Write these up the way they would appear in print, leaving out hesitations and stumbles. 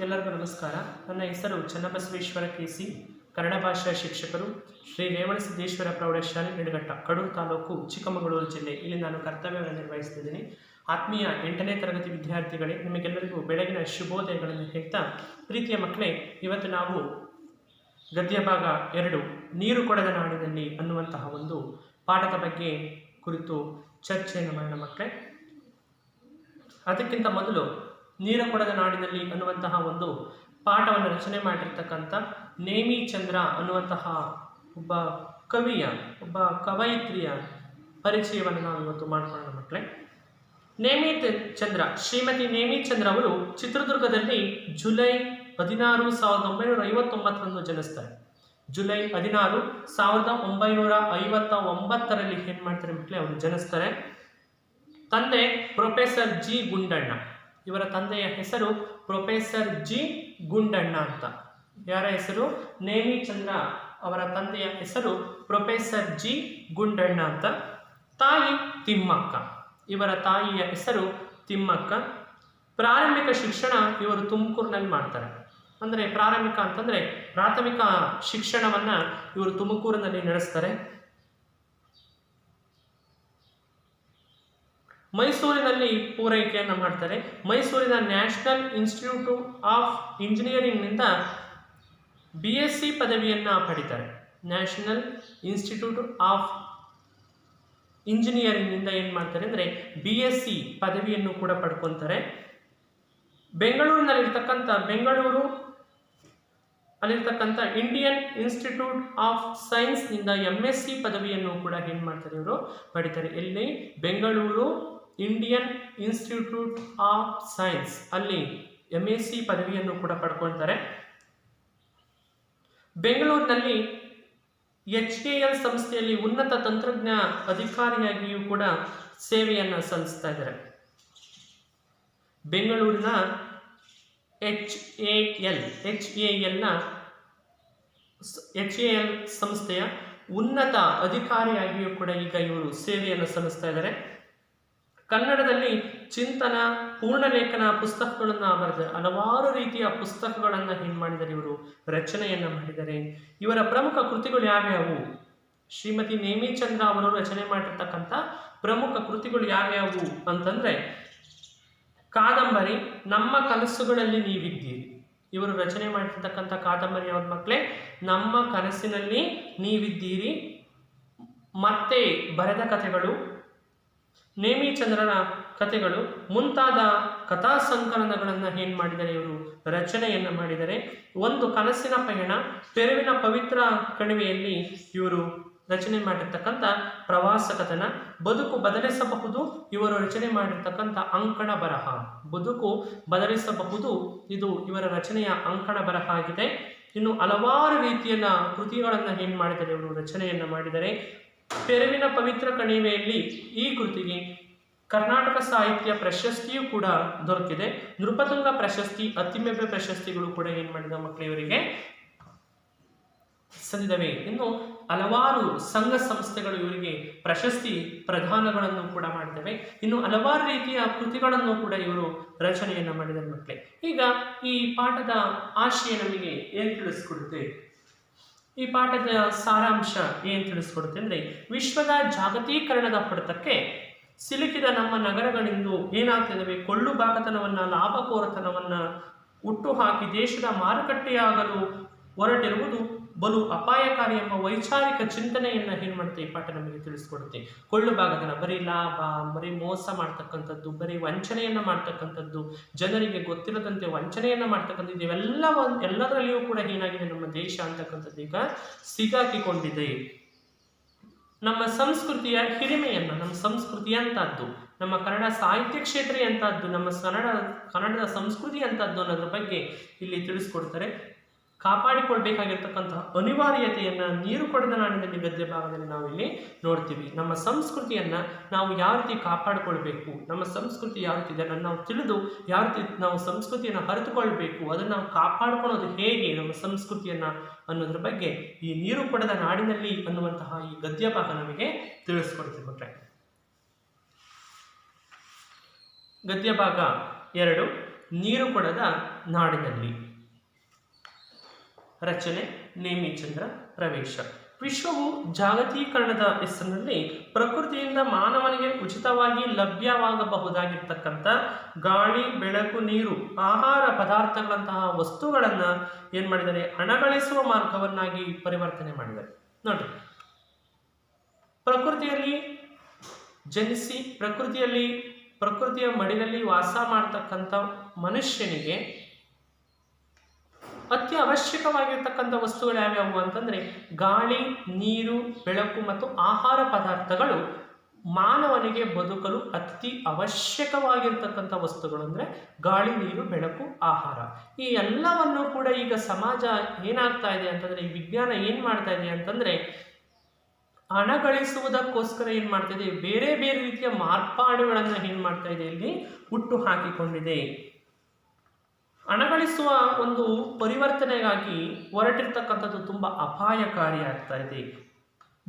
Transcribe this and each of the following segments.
ಎಲ್ಲರಿಗೂ ನಮಸ್ಕಾರ. ನನ್ನ ಹೆಸರು ಚನ್ನಬಸವೇಶ್ವರ ಕೆಸಿ, ಕನ್ನಡ ಭಾಷಾ ಶಿಕ್ಷಕರು, ಶ್ರೀ ರೇವಣಸಿದ್ದೇಶ್ವರ ಪ್ರೌಢಶಾಲೆ ನಿಡಘಟ್ಟ, ಕಡೂರು ತಾಲೂಕು, ಚಿಕ್ಕಮಗಳೂರು ಜಿಲ್ಲೆ. ಇಲ್ಲಿ ನಾನು ಕರ್ತವ್ಯವನ್ನು ನಿರ್ವಹಿಸುತ್ತಿದ್ದೀನಿ. ಆತ್ಮೀಯ 8ನೇ ತರಗತಿ ವಿದ್ಯಾರ್ಥಿಗಳೇ, ನಿಮಗೆಲ್ಲರಿಗೂ ಬೆಳಗಿನ ಶುಭೋದಯಗಳನ್ನು ಹೇಳ್ತಾ, ಪ್ರೀತಿಯ ಮಕ್ಕಳೇ, ಇವತ್ತು ನಾವು ಗದ್ಯ ಭಾಗ 2 ನೀರು ಕೊಡದ ನಾಡಿನಲ್ಲಿ ಅನ್ನುವಂತಹ ಒಂದು ಪಾಠದ ಬಗ್ಗೆ ಕುರಿತು ಚರ್ಚೆಯನ್ನು ಮಾಡೋಣ ಮಕ್ಕಳೇ. ಅದಕ್ಕಿಂತ ಮೊದಲು ನೀರು ಕೊಡದ ನಾಡಿನಲ್ಲಿ ಅನ್ನುವಂತಹ ಒಂದು ಪಾಠವನ್ನು ರಚನೆ ಮಾಡಿರ್ತಕ್ಕಂಥ ನೇಮಿ ಚಂದ್ರ ಅನ್ನುವಂತಹ ಒಬ್ಬ ಕವಯಿತ್ರಿಯ ಪರಿಚಯವನ್ನು ನಾವು ಇವತ್ತು ಮಾಡ್ಕೊಳ್ಳೋಣ ಮಕ್ಕಳೇ. ನೇಮಿ ಚಂದ್ರ, ಶ್ರೀಮತಿ ನೇಮಿ ಚಂದ್ರ ಅವರು ಚಿತ್ರದುರ್ಗದಲ್ಲಿ ಜುಲೈ 16, 1959 ಜನಿಸ್ತಾರೆ. ಜುಲೈ 16, 1959ರಲ್ಲಿ ಏನ್ ಮಾಡ್ತಾರೆ ಮಕ್ಕಳೇ, ಅವರು ಜನಿಸ್ತಾರೆ. ತಂದೆ ಪ್ರೊಫೆಸರ್ ಜಿ ಗುಂಡಣ್ಣ. ಇವರ ತಂದೆಯ ಹೆಸರು ಪ್ರೊಫೆಸರ್ ಜಿ ಗುಂಡಣ್ಣ ಅಂತ. ಯಾರ ಹೆಸರು? ನೇಮಿ ಚಂದ್ರ ಅವರ ತಂದೆಯ ಹೆಸರು ಪ್ರೊಫೆಸರ್ ಜಿ ಗುಂಡಣ್ಣ ಅಂತ. ತಾಯಿ ತಿಮ್ಮಕ್ಕ. ಇವರ ತಾಯಿಯ ಹೆಸರು ತಿಮ್ಮಕ್ಕ. ಪ್ರಾರಂಭಿಕ ಶಿಕ್ಷಣ ಇವರು ತುಮಕೂರಿನಲ್ಲಿ ಮಾಡ್ತಾರೆ. ಅಂದರೆ ಪ್ರಾರಂಭಿಕ ಅಂತಂದರೆ ಪ್ರಾಥಮಿಕ ಶಿಕ್ಷಣವನ್ನ ಇವರು ತುಮಕೂರಿನಲ್ಲಿ ನಡೆಸ್ತಾರೆ. ಮೈಸೂರಿನಲ್ಲಿ ಪೂರೈಕೆಯನ್ನು ಮಾಡ್ತಾರೆ. ಮೈಸೂರಿನ ನ್ಯಾಷನಲ್ ಇನ್ಸ್ಟಿಟ್ಯೂಟ್ ಆಫ್ ಇಂಜಿನಿಯರಿಂಗ್ನಿಂದ BSc ಪದವಿಯನ್ನು ಪಡಿತಾರೆ. ನ್ಯಾಷನಲ್ ಇನ್ಸ್ಟಿಟ್ಯೂಟ್ ಆಫ್ ಇಂಜಿನಿಯರಿಂಗ್ನಿಂದ ಏನು ಮಾಡ್ತಾರೆ ಅಂದರೆ BSc ಪದವಿಯನ್ನು ಕೂಡ ಪಡ್ಕೊತಾರೆ. ಅಲ್ಲಿರ್ತಕ್ಕಂಥ ಇಂಡಿಯನ್ ಇನ್ಸ್ಟಿಟ್ಯೂಟ್ ಆಫ್ ಸೈನ್ಸ್ನಿಂದ MSc ಪದವಿಯನ್ನು ಕೂಡ ಏನು ಮಾಡ್ತಾರೆ, ಇವರು ಪಡಿತಾರೆ. ಎಲ್ಲಿ? Bengaluru Indian institute of science, ಅಲ್ಲಿ MSc ಪದವಿಯನ್ನು ಕೂಡ ಪಡ್ಕೊಳ್ತಾರೆ. ಬೆಂಗಳೂರಿನಲ್ಲಿ HAL ಸಂಸ್ಥೆಯಲ್ಲಿ ಉನ್ನತ ತಂತ್ರಜ್ಞ ಅಧಿಕಾರಿಯಾಗಿಯೂ ಕೂಡ ಸೇವೆಯನ್ನು ಸಲ್ಲಿಸ್ತಾ ಇದ್ದಾರೆ. ಬೆಂಗಳೂರಿನ HAL ಸಂಸ್ಥೆಯ ಉನ್ನತ ಅಧಿಕಾರಿಯಾಗಿಯೂ ಕೂಡ ಈಗ ಇವರು ಸೇವೆಯನ್ನು ಸಲ್ಲಿಸ್ತಾ ಇದ್ದಾರೆ. ಕನ್ನಡದಲ್ಲಿ ಚಿಂತನ, ಪೂರ್ಣಲೇಖನ ಪುಸ್ತಕಗಳನ್ನು ಬರೆದಿದ್ದಾರೆ. ಹಲವಾರು ರೀತಿಯ ಪುಸ್ತಕಗಳನ್ನು ಏನು ಮಾಡಿದ್ದಾರೆ, ಇವರು ರಚನೆಯನ್ನು ಮಾಡಿದ್ದಾರೆ. ಇವರ ಪ್ರಮುಖ ಕೃತಿಗಳು ಯಾವ್ಯಾವು? ಶ್ರೀಮತಿ ನೇಮಿ ಚಂದ್ರ ಅವರು ರಚನೆ ಮಾಡಿರ್ತಕ್ಕಂಥ ಪ್ರಮುಖ ಕೃತಿಗಳು ಯಾವ್ಯಾವು ಅಂತಂದ್ರೆ ಕಾದಂಬರಿ ನಮ್ಮ ಕನಸುಗಳಲ್ಲಿ ನೀವಿದ್ದೀರಿ. ಇವರು ರಚನೆ ಮಾಡಿರ್ತಕ್ಕಂಥ ಕಾದಂಬರಿ ಯಾವ್ದು ಮಕ್ಕಳೇ? ನಮ್ಮ ಕನಸಿನಲ್ಲಿ ನೀವಿದ್ದೀರಿ. ಮತ್ತೆ ಬರೆದ ಕಥೆಗಳು, ನೇಮಿ ಚಂದ್ರನ ಕಥೆಗಳು ಮುಂತಾದ ಕಥಾ ಸಂಕಲನಗಳನ್ನು ಏನು ಮಾಡಿದ್ದಾರೆ, ಇವರು ರಚನೆಯನ್ನು ಮಾಡಿದ್ದಾರೆ. ಒಂದು ಕನಸಿನ ಪಯಣ, ಪೆರುವಿನ ಪವಿತ್ರ ಕಣಿವೆಯಲ್ಲಿ ಇವರು ರಚನೆ ಮಾಡಿರ್ತಕ್ಕಂಥ ಪ್ರವಾಸ ಕಥನ, ಬದುಕು ಬದಲಿಸಬಹುದು, ಇವರು ರಚನೆ ಮಾಡಿರ್ತಕ್ಕಂಥ ಅಂಕಣ ಬರಹ. ಬದುಕು ಬದಲಿಸಬಹುದು, ಇದು ಇವರ ರಚನೆಯ ಅಂಕಣ ಬರಹ ಆಗಿದೆ. ಇನ್ನು ಹಲವಾರು ರೀತಿಯ ಕೃತಿಗಳನ್ನು ಏನು ಮಾಡಿದ್ದಾರೆ, ಇವರು ರಚನೆಯನ್ನು ಮಾಡಿದ್ದಾರೆ. ಪೆರುವಿನ ಪವಿತ್ರ ಕಣಿವೆಯಲ್ಲಿ ಈ ಕೃತಿಗೆ ಕರ್ನಾಟಕ ಸಾಹಿತ್ಯ ಪ್ರಶಸ್ತಿಯೂ ಕೂಡ ದೊರಕಿದೆ. ನೃಪತುಂಗ ಪ್ರಶಸ್ತಿ, ಅತ್ತಿಮೆಬ್ಬೆ ಪ್ರಶಸ್ತಿಗಳು ಕೂಡ ಏನು ಮಾಡಿದ ಮಕ್ಕಳು ಇವರಿಗೆ ಸಂದಿದವೆ. ಇನ್ನು ಹಲವಾರು ಸಂಘ ಸಂಸ್ಥೆಗಳು ಇವರಿಗೆ ಪ್ರಶಸ್ತಿ ಪ್ರದಾನಗಳನ್ನು ಕೂಡ ಮಾಡಿದವೆ. ಇನ್ನು ಹಲವಾರು ರೀತಿಯ ಕೃತಿಗಳನ್ನು ಕೂಡ ಇವರು ರಚನೆಯನ್ನು ಮಾಡಿದ್ದಾರೆ ಮಕ್ಕಳೇ. ಈಗ ಈ ಪಾಠದ ಆಶಯ ನಮಗೆ ಏನು ತಿಳಿಸ್ಕೊಡುತ್ತೆ? ಈ ಪಾಠದ ಸಾರಾಂಶ ಏನು ತಿಳಿಸ್ಕೊಡುತ್ತೆ ಅಂದರೆ, ವಿಶ್ವದ ಜಾಗತೀಕರಣದ ಹೊಡೆತಕ್ಕೆ ಸಿಲುಕಿದ ನಮ್ಮ ನಗರಗಳಿಂದ ಏನಾಗ್ತಿದ್ದಾವೆ, ಕೊಳ್ಳು ಬಾಕತನವನ್ನ, ಲಾಭಕೋರತನವನ್ನ ಹುಟ್ಟು ಹಾಕಿ ದೇಶದ ಮಾರುಕಟ್ಟೆಯಾಗಲು ಹೊರಟಿರುವುದು ಬಲು ಅಪಾಯಕಾರಿ ಎಂಬ ವೈಚಾರಿಕ ಚಿಂತನೆಯನ್ನು ಏನು ಮಾಡುತ್ತೆ ಈ ಪಾಠ ನಮಗೆ ತಿಳಿಸ್ಕೊಡುತ್ತೆ. ಕೊಳ್ಳು ಭಾಗತನ, ಬರೀ ಲಾಭ, ಬರೀ ಮೋಸ ಮಾಡ್ತಕ್ಕಂಥದ್ದು, ಬರೀ ವಂಚನೆಯನ್ನು ಮಾಡ್ತಕ್ಕಂಥದ್ದು, ಜನರಿಗೆ ಗೊತ್ತಿರದಂತೆ ವಂಚನೆಯನ್ನು ಮಾಡ್ತಕ್ಕಂಥದ್ದು, ಎಲ್ಲದರಲ್ಲಿಯೂ ಕೂಡ ಏನಾಗಿದೆ, ನಮ್ಮ ದೇಶ ಅಂತಕ್ಕಂಥದ್ದು ಈಗ ಸಿಗಾಕಿಕೊಂಡಿದೆ. ನಮ್ಮ ಸಂಸ್ಕೃತಿಯ ಹಿರಿಮೆಯನ್ನು, ನಮ್ಮ ಸಂಸ್ಕೃತಿ ಅಂತದ್ದು, ನಮ್ಮ ಕನ್ನಡ ಸಾಹಿತ್ಯ ಕ್ಷೇತ್ರ ಅಂತದ್ದು, ನಮ್ಮ ಕನ್ನಡದ ಸಂಸ್ಕೃತಿ ಅಂತದ್ದು ಅನ್ನೋದ್ರ ಬಗ್ಗೆ ಇಲ್ಲಿ ತಿಳಿಸ್ಕೊಡ್ತಾರೆ. ಕಾಪಾಡಿಕೊಳ್ಬೇಕಾಗಿರ್ತಕ್ಕಂತಹ ಅನಿವಾರ್ಯತೆಯನ್ನು ನೀರು ಕೊಡದ ನಾಡಿನಲ್ಲಿ ಗದ್ಯ ಭಾಗದಲ್ಲಿ ನಾವು ಇಲ್ಲಿ ನೋಡ್ತೀವಿ. ನಮ್ಮ ಸಂಸ್ಕೃತಿಯನ್ನು ನಾವು ಯಾವ ರೀತಿ ಕಾಪಾಡಿಕೊಳ್ಬೇಕು, ನಮ್ಮ ಸಂಸ್ಕೃತಿ ಯಾವ ರೀತಿ ಇದೆ ನಾವು ತಿಳಿದು ಯಾವ ರೀತಿ ನಾವು ಸಂಸ್ಕೃತಿಯನ್ನು ಅರಿತುಕೊಳ್ಬೇಕು, ಅದನ್ನು ನಾವು ಕಾಪಾಡಿಕೊಳ್ಳೋದು ಹೇಗೆ ನಮ್ಮ ಸಂಸ್ಕೃತಿಯನ್ನು ಅನ್ನೋದ್ರ ಬಗ್ಗೆ ಈ ನೀರು ಕೊಡದ ನಾಡಿನಲ್ಲಿ ಅನ್ನುವಂತಹ ಈ ಗದ್ಯ ಭಾಗ ನಮಗೆ ತಿಳಿಸ್ಕೊಡ್ತೀವಿ ಮಕ್ಕಳೇ. ಗದ್ಯ ಭಾಗ 2 ನೀರು ಕೊಡದ ನಾಡಿನಲ್ಲಿ. ರಚನೆ ನೇಮಿಚಂದ್ರ ಪ್ರವೇಶ. ವಿಶ್ವವು ಜಾಗತೀಕರಣದ ಹೆಸರಿನಲ್ಲಿ ಪ್ರಕೃತಿಯಿಂದ ಮಾನವನಿಗೆ ಉಚಿತವಾಗಿ ಲಭ್ಯವಾಗಬಹುದಾಗಿರ್ತಕ್ಕಂಥ ಗಾಳಿ, ಬೆಳಕು, ನೀರು, ಆಹಾರ ಪದಾರ್ಥಗಳಂತಹ ವಸ್ತುಗಳನ್ನು ಏನು ಮಾಡಿದ್ದಾರೆ, ಹಣಗಳಿಸುವ ಮಾರ್ಗವನ್ನಾಗಿ ಪರಿವರ್ತನೆ ಮಾಡಿದ್ದಾರೆ. ನೋಡಿ, ಪ್ರಕೃತಿಯಲ್ಲಿ ಜನಿಸಿ ಪ್ರಕೃತಿಯ ಮಡಿಲಲ್ಲಿ ವಾಸ ಮಾಡ್ತಕ್ಕಂಥ ಮನುಷ್ಯನಿಗೆ ಅತಿ ಅವಶ್ಯಕವಾಗಿರ್ತಕ್ಕಂಥ ವಸ್ತುಗಳು ಯಾವ್ಯಾವು ಅಂತಂದರೆ ಗಾಳಿ, ನೀರು, ಬೆಳಕು ಮತ್ತು ಆಹಾರ ಪದಾರ್ಥಗಳು ಮಾನವನಿಗೆ ಬದುಕಲು ಅತಿ ಅವಶ್ಯಕವಾಗಿರ್ತಕ್ಕಂಥ ವಸ್ತುಗಳು. ಅಂದರೆ ಗಾಳಿ, ನೀರು, ಬೆಳಕು, ಆಹಾರ. ಈ ಎಲ್ಲವನ್ನು ಕೂಡ ಈಗ ಸಮಾಜ ಏನಾಗ್ತಾ ಇದೆ ಅಂತಂದರೆ, ಈ ವಿಜ್ಞಾನ ಏನು ಮಾಡ್ತಾ ಇದೆ ಅಂತಂದರೆ, ಹಣ ಗಳಿಸುವುದಕ್ಕೋಸ್ಕರ ಏನು ಮಾಡ್ತಾ ಇದೆ, ಬೇರೆ ಬೇರೆ ರೀತಿಯ ಮಾರ್ಪಾಡುಗಳನ್ನು ಏನು ಮಾಡ್ತಾ ಇದೆ, ಇಲ್ಲಿ ಹುಟ್ಟು ಹಾಕಿಕೊಂಡಿದೆ. ಹಣ ಗಳಿಸುವ ಒಂದು ಪರಿವರ್ತನೆಗಾಗಿ ಹೊರಟಿರ್ತಕ್ಕಂಥದ್ದು ತುಂಬ ಅಪಾಯಕಾರಿಯಾಗ್ತಾ ಇದೆ.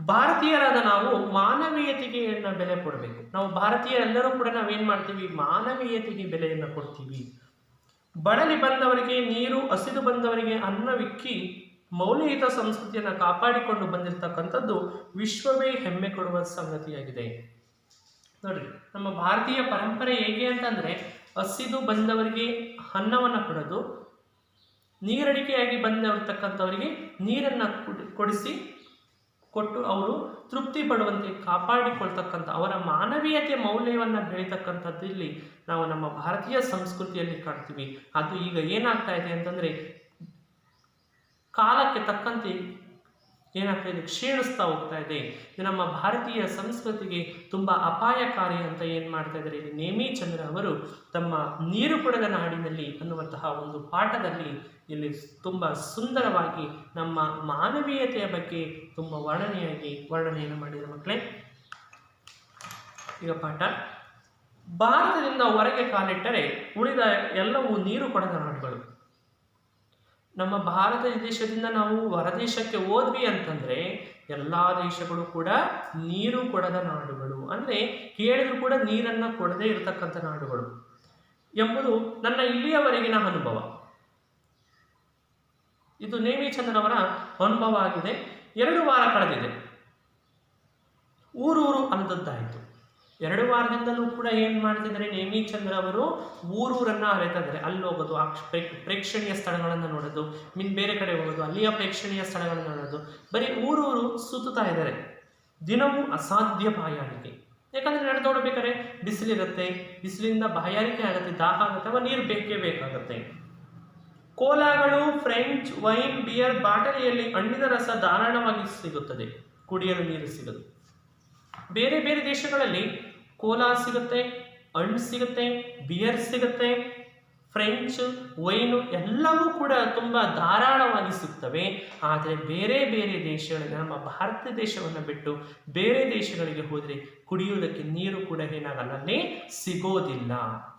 ಭಾರತೀಯರಾದ ನಾವು ಮಾನವೀಯತೆಗೆ ಬೆಲೆ ಕೊಡಬೇಕು. ನಾವು ಭಾರತೀಯರೆಲ್ಲರೂ ಕೂಡ ನಾವೇನು ಮಾಡ್ತೀವಿ, ಮಾನವೀಯತೆಗೆ ಬೆಲೆಯನ್ನು ಕೊಡ್ತೀವಿ. ಬಳಲಿ ಬಂದವರಿಗೆ ನೀರು, ಹಸಿದು ಬಂದವರಿಗೆ ಅನ್ನವಿಕ್ಕಿ ಮೌಲ್ಯಯುತ ಸಂಸ್ಕೃತಿಯನ್ನು ಕಾಪಾಡಿಕೊಂಡು ಬಂದಿರತಕ್ಕಂಥದ್ದು ವಿಶ್ವವೇ ಹೆಮ್ಮೆ ಕೊಡುವ ಸಂಗತಿಯಾಗಿದೆ. ನೋಡ್ರಿ, ನಮ್ಮ ಭಾರತೀಯ ಪರಂಪರೆ ಹೇಗೆ ಅಂತಂದರೆ, ಹಸಿದು ಬಂದವರಿಗೆ ಅನ್ನವನ್ನು ಕೊಡೋದು, ನೀರಡಿಕೆಯಾಗಿ ಬಂದಿರತಕ್ಕಂಥವರಿಗೆ ನೀರನ್ನು ಕೊಟ್ಟು ಅವರು ತೃಪ್ತಿ ಪಡುವಂತೆ ಕಾಪಾಡಿಕೊಳ್ತಕ್ಕಂಥ ಅವರ ಮಾನವೀಯತೆ ಮೌಲ್ಯವನ್ನು ಬೆಳೀತಕ್ಕಂಥದ್ದು ಇಲ್ಲಿ ನಾವು ನಮ್ಮ ಭಾರತೀಯ ಸಂಸ್ಕೃತಿಯಲ್ಲಿ ಕಾಣ್ತೀವಿ. ಅದು ಈಗ ಏನಾಗ್ತಾ ಇದೆ ಅಂತಂದರೆ, ಕಾಲಕ್ಕೆ ತಕ್ಕಂತೆ ಏನಾಗ್ತಾ ಇದೆ, ಕ್ಷೀಣಿಸ್ತಾ ಹೋಗ್ತಾ ಇದೆ. ಇದು ನಮ್ಮ ಭಾರತೀಯ ಸಂಸ್ಕೃತಿಗೆ ತುಂಬ ಅಪಾಯಕಾರಿ ಅಂತ ಏನು ಮಾಡ್ತಾ ಇದ್ದಾರೆ, ಇಲ್ಲಿ ನೇಮಿಚಂದ್ರ ಅವರು ತಮ್ಮ ನೀರು ಕೊಡದ ನಾಡಿನಲ್ಲಿ ಅನ್ನುವಂತಹ ಒಂದು ಪಾಠದಲ್ಲಿ ಇಲ್ಲಿ ತುಂಬ ಸುಂದರವಾಗಿ ನಮ್ಮ ಮಾನವೀಯತೆಯ ಬಗ್ಗೆ ತುಂಬ ವರ್ಣನೆಯನ್ನು ಮಾಡಿದ ಮಕ್ಕಳೇ. ಈಗ ಪಾಠ, ಭಾರತದಿಂದ ಹೊರಗೆ ಕಾಲಿಟ್ಟರೆ ಉಳಿದ ಎಲ್ಲವೂ ನೀರು ಕೊಡದ ನಾಡುಗಳು. ನಮ್ಮ ಭಾರತ ದೇಶದಿಂದ ನಾವು ಹೊರದೇಶಕ್ಕೆ ಹೋದ್ವಿ ಅಂತಂದರೆ ಎಲ್ಲ ದೇಶಗಳು ಕೂಡ ನೀರು ಕೊಡದ ನಾಡುಗಳು, ಅಂದರೆ ಕೇಳಿದ್ರು ಕೂಡ ನೀರನ್ನು ಕೊಡದೇ ಇರತಕ್ಕಂಥ ನಾಡುಗಳು ಎಂಬುದು ನನ್ನ ಇಲ್ಲಿಯವರೆಗಿನ ಅನುಭವ. ಇದು ನೇಮಿಚಂದ್ರವರ ಅನುಭವ ಆಗಿದೆ. 2 ವಾರ ಕಳೆದಿದೆ, ಊರೂರು ಅಂದದ್ದಾಯಿತು. 2 ವಾರದಿಂದಲೂ ಕೂಡ ಏನು ಮಾಡ್ತಿದ್ದಾರೆ, ನೇಮಿಚಂದ್ರ ಅವರು ಊರೂರನ್ನು ಅರಿತಾ ಇದ್ದಾರೆ. ಅಲ್ಲಿ ಹೋಗೋದು, ಪ್ರೇಕ್ಷಣೀಯ ಸ್ಥಳಗಳನ್ನು ನೋಡೋದು, ಬೇರೆ ಕಡೆ ಹೋಗೋದು, ಅಲ್ಲಿಯ ಪ್ರೇಕ್ಷಣೀಯ ಸ್ಥಳಗಳನ್ನು ನೋಡೋದು, ಬರೀ ಊರೂರು ಸುತ್ತುತ್ತಾ ಇದ್ದಾರೆ. ದಿನವೂ ಅಸಾಧ್ಯ ಬಾಯಾರಿಕೆ. ಯಾಕಂದರೆ ನಡೆದೋಡ್ಬೇಕಾದ್ರೆ ಬಿಸಿಲಿರುತ್ತೆ, ಬಿಸಿಲಿಂದ ಬಾಯಾರಿಕೆ ಆಗುತ್ತೆ, ದಾಹ ಆಗುತ್ತೆ, ಅಥವಾ ನೀರು ಬೇಕೇ ಬೇಕಾಗುತ್ತೆ. ಕೋಲಾಗಳು, ಫ್ರೆಂಚ್ ವೈನ್, ಬಿಯರ್ ಬಾಟಲಿಯಲ್ಲಿ ಹಣ್ಣಿನ ರಸ ಧಾರಾಳವಾಗಿ ಸಿಗುತ್ತದೆ, ಕುಡಿಯಲು ನೀರು ಸಿಗದು. ಬೇರೆ ಬೇರೆ ದೇಶಗಳಲ್ಲಿ ಕೋಲಾ ಸಿಗುತ್ತೆ, ಹಣ್ಣು ಸಿಗುತ್ತೆ, ಬಿಯರ್ ಸಿಗುತ್ತೆ, ಫ್ರೆಂಚ್ ವೈನು ಎಲ್ಲವೂ ಕೂಡ ತುಂಬ ಧಾರಾಳವಾಗಿ ಸಿಗ್ತವೆ. ಆದರೆ ಬೇರೆ ಬೇರೆ ದೇಶಗಳಿಗೆ, ನಮ್ಮ ಭಾರತ ದೇಶವನ್ನು ಬಿಟ್ಟು ಬೇರೆ ದೇಶಗಳಿಗೆ ಹೋದರೆ ಕುಡಿಯುವುದಕ್ಕೆ ನೀರು ಕೂಡ ಏನಾಗಲ್ಲ, ಅಲ್ಲಿ ಸಿಗೋದಿಲ್ಲ.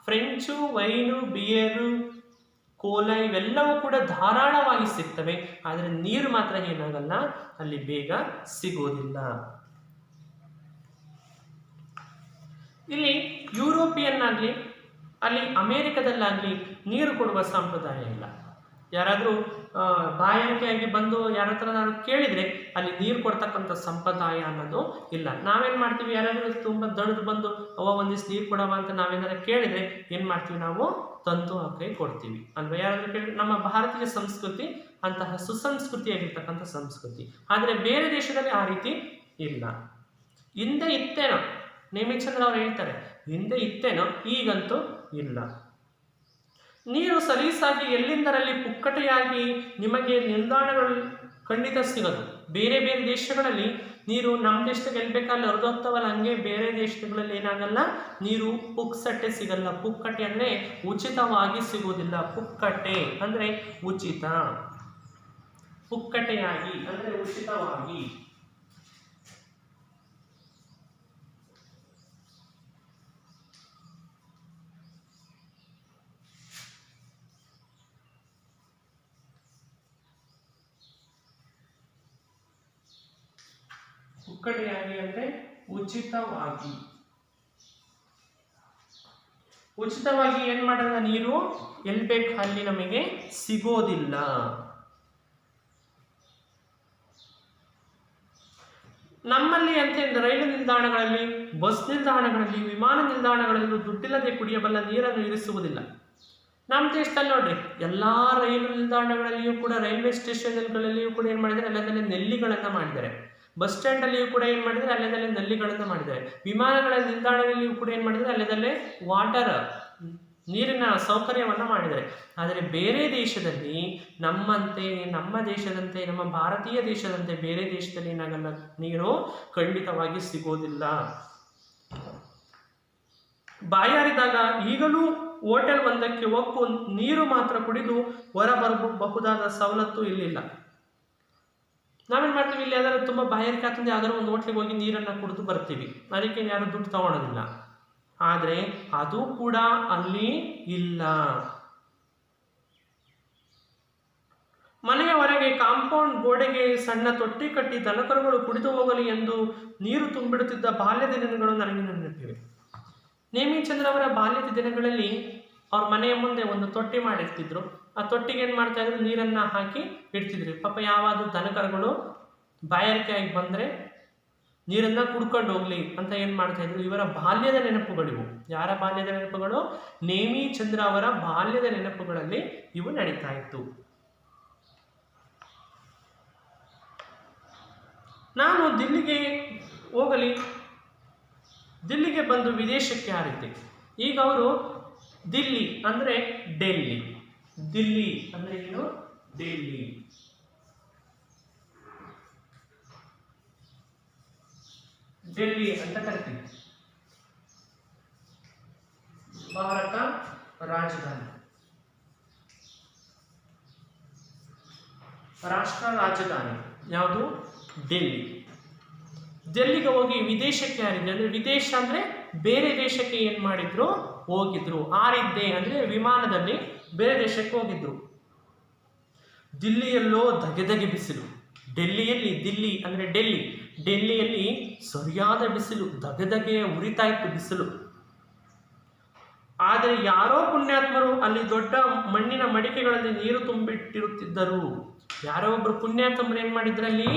ಫ್ರೆಂಚು, ವೈನು, ಬಿಯರು, ಕೋಲಾ ಇವೆಲ್ಲವೂ ಕೂಡ ಧಾರಾಳವಾಗಿ ಸಿಗ್ತವೆ, ಆದರೆ ನೀರು ಮಾತ್ರ ಏನಾಗಲ್ಲ, ಅಲ್ಲಿ ಬೇಗ ಸಿಗೋದಿಲ್ಲ. ಇಲ್ಲಿ ಯುರೋಪಿಯನ್ ಆಗಲಿ, ಅಲ್ಲಿ ಅಮೇರಿಕದಲ್ಲಾಗಲಿ ನೀರು ಕೊಡುವ ಸಂಪ್ರದಾಯ ಇಲ್ಲ. ಯಾರಾದರೂ ಬಾಯಾರಿಕೆಯಾಗಿ ಬಂದು ಯಾರ ಹತ್ರ ನಾನು ಕೇಳಿದರೆ ಅಲ್ಲಿ ನೀರು ಕೊಡ್ತಕ್ಕಂಥ ಸಂಪ್ರದಾಯ ಅನ್ನೋದು ಇಲ್ಲ. ನಾವೇನು ಮಾಡ್ತೀವಿ, ಯಾರಾದರೂ ತುಂಬ ದೊಡ್ಡದು ಬಂದು ಒಂದಿವ್ಸ ನೀರು ಕೊಡವ ಅಂತ ನಾವೇನಾದ್ರು ಕೇಳಿದರೆ ಏನು ಮಾಡ್ತೀವಿ, ನಾವು ತಂತು ಹಾಕಿ ಕೊಡ್ತೀವಿ ಅಲ್ವಾ. ಯಾರಾದರೂ ಕೇಳಿ, ನಮ್ಮ ಭಾರತೀಯ ಸಂಸ್ಕೃತಿ ಅಂತಹ ಸುಸಂಸ್ಕೃತಿಯಾಗಿರ್ತಕ್ಕಂಥ ಸಂಸ್ಕೃತಿ. ಆದರೆ ಬೇರೆ ದೇಶದಲ್ಲಿ ಆ ರೀತಿ ಇಲ್ಲ. ಹಿಂದೆ ಇತ್ತೇನೋ, ನೇಮಿಚಂದ್ರ ಅವರು ಹೇಳ್ತಾರೆ, ಹಿಂದೆ ಇತ್ತೇನೋ, ಈಗಂತೂ ಇಲ್ಲ. ನೀರು ಸಲೀಸಾಗಿ ಎಲ್ಲಿಂದರಲ್ಲಿ ಪುಕ್ಕಟೆಯಾಗಿ ನಿಮಗೆ ನಿಲ್ದಾಣಗಳು ಖಂಡಿತ ಸಿಗೋದು. ಬೇರೆ ಬೇರೆ ದೇಶಗಳಲ್ಲಿ ನೀರು ನಮ್ಮ ದೇಶದಾಗ ಎಲ್ಬೇಕಲ್ಲಿ ಹರಿದೋಗ್ತಾವಲ್ಲ, ಹಂಗೆ ಬೇರೆ ದೇಶಗಳಲ್ಲಿ ಏನಾಗಲ್ಲ, ನೀರು ಪುಕ್ಸಟ್ಟೆ ಸಿಗಲ್ಲ. ಪುಕ್ಕಟೆ ಅಂದರೆ ಉಚಿತವಾಗಿ ಸಿಗೋದಿಲ್ಲ. ಪುಕ್ಕಟೆ ಅಂದರೆ ಉಚಿತ, ಪುಕ್ಕಟೆಯಾಗಿ ಅಂದರೆ ಉಚಿತವಾಗಿ. ಪುಕ್ಕಟೆಯಾಗಿ ಅಂದರೆ ಉಚಿತವಾಗಿ. ಉಚಿತವಾಗಿ ಏನ್ ಮಾಡೋದ ನೀರು ಎಲ್ಲಿ ಬೇಕು ಅಲ್ಲಿ ನಮಗೆ ಸಿಗೋದಿಲ್ಲ. ನಮ್ಮಲ್ಲಿ ಅಂತ ರೈಲು ನಿಲ್ದಾಣಗಳಲ್ಲಿ, ಬಸ್ ನಿಲ್ದಾಣಗಳಲ್ಲಿ, ವಿಮಾನ ನಿಲ್ದಾಣಗಳಲ್ಲೂ ದುಡ್ಡಿಲ್ಲದೆ ಕುಡಿಯಬಲ್ಲ ನೀರನ್ನು ಇರಿಸುವುದಿಲ್ಲ. ನಮ್ಮ ದೇಶದಲ್ಲಿ ನೋಡ್ರಿ ಎಲ್ಲಾ ರೈಲು ನಿಲ್ದಾಣಗಳಲ್ಲಿಯೂ ಕೂಡ, ರೈಲ್ವೆ ಸ್ಟೇಷನ್ಗಳಲ್ಲಿಯೂ ಕೂಡ ಏನ್ ಮಾಡಿದ್ದಾರೆ, ಅಲ್ಲದಲ್ಲೇ ನೆಲ್ಲಿಗಳನ್ನ ಮಾಡಿದ್ದಾರೆ. ಬಸ್ ಸ್ಟ್ಯಾಂಡ್ ಅಲ್ಲಿಯೂ ಕೂಡ ಏನ್ ಮಾಡಿದ್ದಾರೆ, ಅಲ್ಲದಲ್ಲೇ ನಲ್ಲಿಗಳನ್ನ ಮಾಡಿದ್ದಾರೆ. ವಿಮಾನಗಳ ನಿಲ್ದಾಣಗಳಲ್ಲಿಯೂ ಕೂಡ ಏನ್ ಮಾಡಿದ್ದಾರೆ, ಅಲ್ಲದಲ್ಲೇ ವಾಟರ್ ನೀರಿನ ಸೌಕರ್ಯವನ್ನ ಮಾಡಿದ್ದಾರೆ. ಆದರೆ ಬೇರೆ ದೇಶದಲ್ಲಿ ನಮ್ಮಂತೆ, ನಮ್ಮ ದೇಶದಂತೆ, ನಮ್ಮ ಭಾರತೀಯ ದೇಶದಂತೆ ಬೇರೆ ದೇಶದಲ್ಲಿ ಏನಾಗಲ್ಲ, ನೀರು ಖಂಡಿತವಾಗಿ ಸಿಗೋದಿಲ್ಲ. ಬಾಯಾರಿದಾಗ ಈಗಲೂ ಹೋಟೆಲ್ ಒಂದಕ್ಕೆ ಒಪ್ಪು ನೀರು ಮಾತ್ರ ಕುಡಿದು ಹೊರ ಬರಬಹುದಾದ ಸವಲತ್ತು ಇಲ್ಲಿಲ್ಲ. ನಾವೇನ್ ಮಾಡ್ತೀವಿ, ಇಲ್ಲಿ ಯಾವ್ದಾದ್ರು ತುಂಬಾ ಬಾಯಾರಿಕೆ ಆಗ್ತದೆ, ಯಾವ್ದಾದ್ರು ಒಂದು ಹೋಟ್ಲಿಗೆ ಹೋಗಿ ನೀರನ್ನ ಕುಡಿದು ಬರ್ತೀವಿ, ಅದಕ್ಕೆ ಯಾರು ದುಡ್ಡು ತಗೊಳೋದಿಲ್ಲ. ಆದ್ರೆ ಅದು ಕೂಡ ಅಲ್ಲಿ ಇಲ್ಲ. ಮನೆಯ ಹೊರಗೆ ಕಾಂಪೌಂಡ್ ಗೋಡೆಗೆ ಸಣ್ಣ ತೊಟ್ಟಿ ಕಟ್ಟಿ ದನಕರುಗಳು ಕುಡಿದು ಹೋಗಲಿ ಎಂದು ನೀರು ತುಂಬಿಡುತ್ತಿದ್ದ ಬಾಲ್ಯದ ದಿನಗಳು ನನಗೆ ನೆನಪಿವೆ. ನೇಮಿಚಂದ್ರ ಅವರ ಬಾಲ್ಯದ ದಿನಗಳಲ್ಲಿ ಅವ್ರ ಮನೆಯ ಮುಂದೆ ಒಂದು ತೊಟ್ಟಿ ಮಾಡಿರ್ತಿದ್ರು. ಆ ತೊಟ್ಟಿಗೆ ಏನ್ ಮಾಡ್ತಾ ಇದ್ರು, ನೀರನ್ನ ಹಾಕಿ ಇಡ್ತಿದ್ರು. ಪಾಪ ಯಾವಾದ್ರು ದನಕರುಗಳು ಬಾಯಾರಿಕೆ ಆಗಿ ಬಂದ್ರೆ ನೀರನ್ನ ಕುಡ್ಕೊಂಡು ಹೋಗ್ಲಿ ಅಂತ ಏನ್ ಮಾಡ್ತಾ ಇದ್ರು. ಇವರ ಬಾಲ್ಯದ ನೆನಪುಗಳಿವು. ಯಾರ ಬಾಲ್ಯದ ನೆನಪುಗಳು? ನೇಮಿಚಂದ್ರ ಅವರ ಬಾಲ್ಯದ ನೆನಪುಗಳಲ್ಲಿ ಇವು ನಡೀತಾ ಇತ್ತು. ನಾನು ದಿಲ್ಲಿಗೆ ಹೋಗಲಿ, ದಿಲ್ಲಿಗೆ ಬಂದು ವಿದೇಶಕ್ಕೆ ಹಾರಿದ್ದೆ. ಈಗ ಅವರು ದಿಲ್ಲಿ ಅಂದ್ರೆ ಡೆಲ್ಲಿ, ದಿಲ್ಲಿ ಅಂದ್ರೆ ಏನು, ಡೆಲ್ಲಿ. ಡೆಲ್ಲಿ ಅಂತ ಕರಿತೀವಿ, ಭಾರತ ರಾಜಧಾನಿ, ರಾಷ್ಟ್ರ ರಾಜಧಾನಿ ಯಾವುದು? ಡೆಲ್ಲಿ. ಡೆಲ್ಲಿಗೆ ಹೋಗಿ ವಿದೇಶಕ್ಕೆ ಹಾರಿದ್ದೆ. ಅಂದ್ರೆ ವಿದೇಶ ಅಂದ್ರೆ ಬೇರೆ ದೇಶಕ್ಕೆ ಏನ್ ಮಾಡಿದ್ರು, ಹೋಗಿದ್ರು. ಹಾರಿದ್ದೆ ಅಂದ್ರೆ ವಿಮಾನದಲ್ಲಿ ಬೇರೆ ದೇಶಕ್ಕೆ ಹೋಗಿದ್ರು. ದಿಲ್ಲಿಯಲ್ಲೋ ಧಗೆಧಗೆ ಬಿಸಿಲು. ಡೆಲ್ಲಿಯಲ್ಲಿ, ದಿಲ್ಲಿ ಅಂದ್ರೆ ಡೆಲ್ಲಿ, ಡೆಲ್ಲಿಯಲ್ಲಿ ಸರಿಯಾದ ಬಿಸಿಲು, ಧಗೆಧಗೆ ಉರಿತಾ ಇತ್ತು ಬಿಸಿಲು. ಆದರೆ ಯಾರೋ ಪುಣ್ಯಾತ್ಮರು ಅಲ್ಲಿ ದೊಡ್ಡ ಮಣ್ಣಿನ ಮಡಿಕೆಗಳಲ್ಲಿ ನೀರು ತುಂಬಿಟ್ಟಿರುತ್ತಿದ್ದರು. ಯಾರೋ ಒಬ್ರು ಪುಣ್ಯಾತ್ಮರು ಏನ್ ಮಾಡಿದ್ರು, ಅಲ್ಲಿ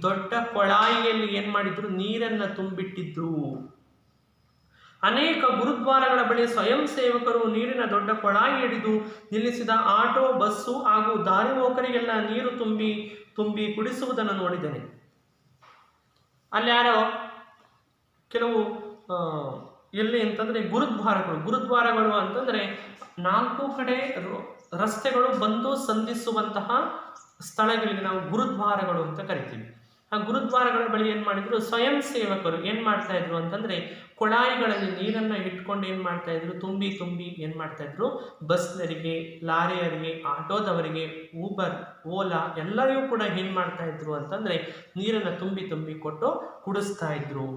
ದೊಡ್ಡ ಕೊಳಾಯಿಯಲ್ಲಿ ಏನ್ ಮಾಡಿದ್ರು, ನೀರನ್ನ ತುಂಬಿಟ್ಟಿದ್ರು. ಅನೇಕ ಗುರುದ್ವಾರಗಳ ಬಳಿ ಸ್ವಯಂ ಸೇವಕರು ನೀರಿನ ದೊಡ್ಡ ಕೊಳಾಯಿ ಹಿಡಿದು ನಿಲ್ಲಿಸಿದ ಆಟೋ, ಬಸ್ಸು ಹಾಗೂ ದಾರಿ ಹೋಕರಿಗೆಲ್ಲ ನೀರು ತುಂಬಿ ತುಂಬಿ ಕುಡಿಸುವುದನ್ನು ನೋಡಿದ್ದೇನೆ. ಅಲ್ಲಿ ಯಾರೋ ಕೆಲವು ಎಲ್ಲಿ ಅಂತಂದ್ರೆ ಗುರುದ್ವಾರಗಳು ಅಂತಂದ್ರೆ 4 ಕಡೆ ರಸ್ತೆಗಳು ಬಂದು ಸಂಧಿಸುವಂತಹ ಸ್ಥಳಗಳಿಗೆ ನಾವು ಗುರುದ್ವಾರಗಳು ಅಂತ ಕರಿತೀವಿ. ಆ ಗುರುದ್ವಾರಗಳ ಬಳಿ ಏನ್ ಮಾಡಿದ್ರು, ಸ್ವಯಂ ಸೇವಕರು ಏನ್ ಮಾಡ್ತಾ ಇದ್ರು ಅಂತಂದ್ರೆ ಕೊಳಾಯಿಗಳಲ್ಲಿ ನೀರನ್ನ ಇಟ್ಕೊಂಡು ಏನ್ ಮಾಡ್ತಾ ಇದ್ರು, ತುಂಬಿ ತುಂಬಿ ಏನ್ ಮಾಡ್ತಾ ಇದ್ರು, ಬಸ್ನರಿಗೆ, ಲಾರಿಯರಿಗೆ, ಆಟೋದವರಿಗೆ, ಊಬರ್, ಓಲಾ ಎಲ್ಲರಿಗೂ ಕೂಡ ಏನ್ ಮಾಡ್ತಾ ಇದ್ರು ಅಂತಂದ್ರೆ ನೀರನ್ನ ತುಂಬಿ ತುಂಬಿ ಕೊಟ್ಟು ಕುಡಿಸ್ತಾ ಇದ್ರು.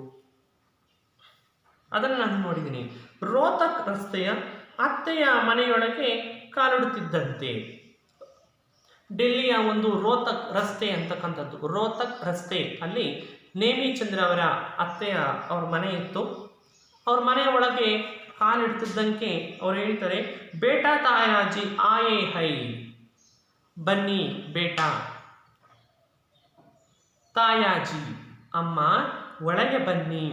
ಅದನ್ನು ನಾನು ನೋಡಿದ್ದೀನಿ. ರೋಹ್ತಕ್ ರಸ್ತೆಯ ಅತ್ತೆಯ ಮನೆಯೊಳಗೆ ಕಾಲಿಡುತ್ತಿದ್ದಂತೆ, ಡೆಲ್ಲಿಯ ಒಂದು ರೋಹ್ತಕ್ ರಸ್ತೆ ಅಂತಕ್ಕಂಥದ್ದು, ರೋಹ್ತಕ್ ರಸ್ತೆ ಅಲ್ಲಿ ನೇಮಿಚಂದ್ರ ಅವರ ಅತ್ತೆಯ ಅವ್ರ ಮನೆ ಇತ್ತು. ಅವ್ರ ಮನೆಯ ಒಳಗೆ ಕಾಲಿಡ್ತಿದ್ದಂಗೆ ಅವ್ರು ಹೇಳ್ತಾರೆ, ಬೇಟಾ ತಾಯಾಜಿ ಆಯೇ ಹೈ, ಬನ್ನಿ ಬೇಟಾ, ತಾಯಾಜಿ ಅಮ್ಮ ಒಳಗೆ ಬನ್ನಿ,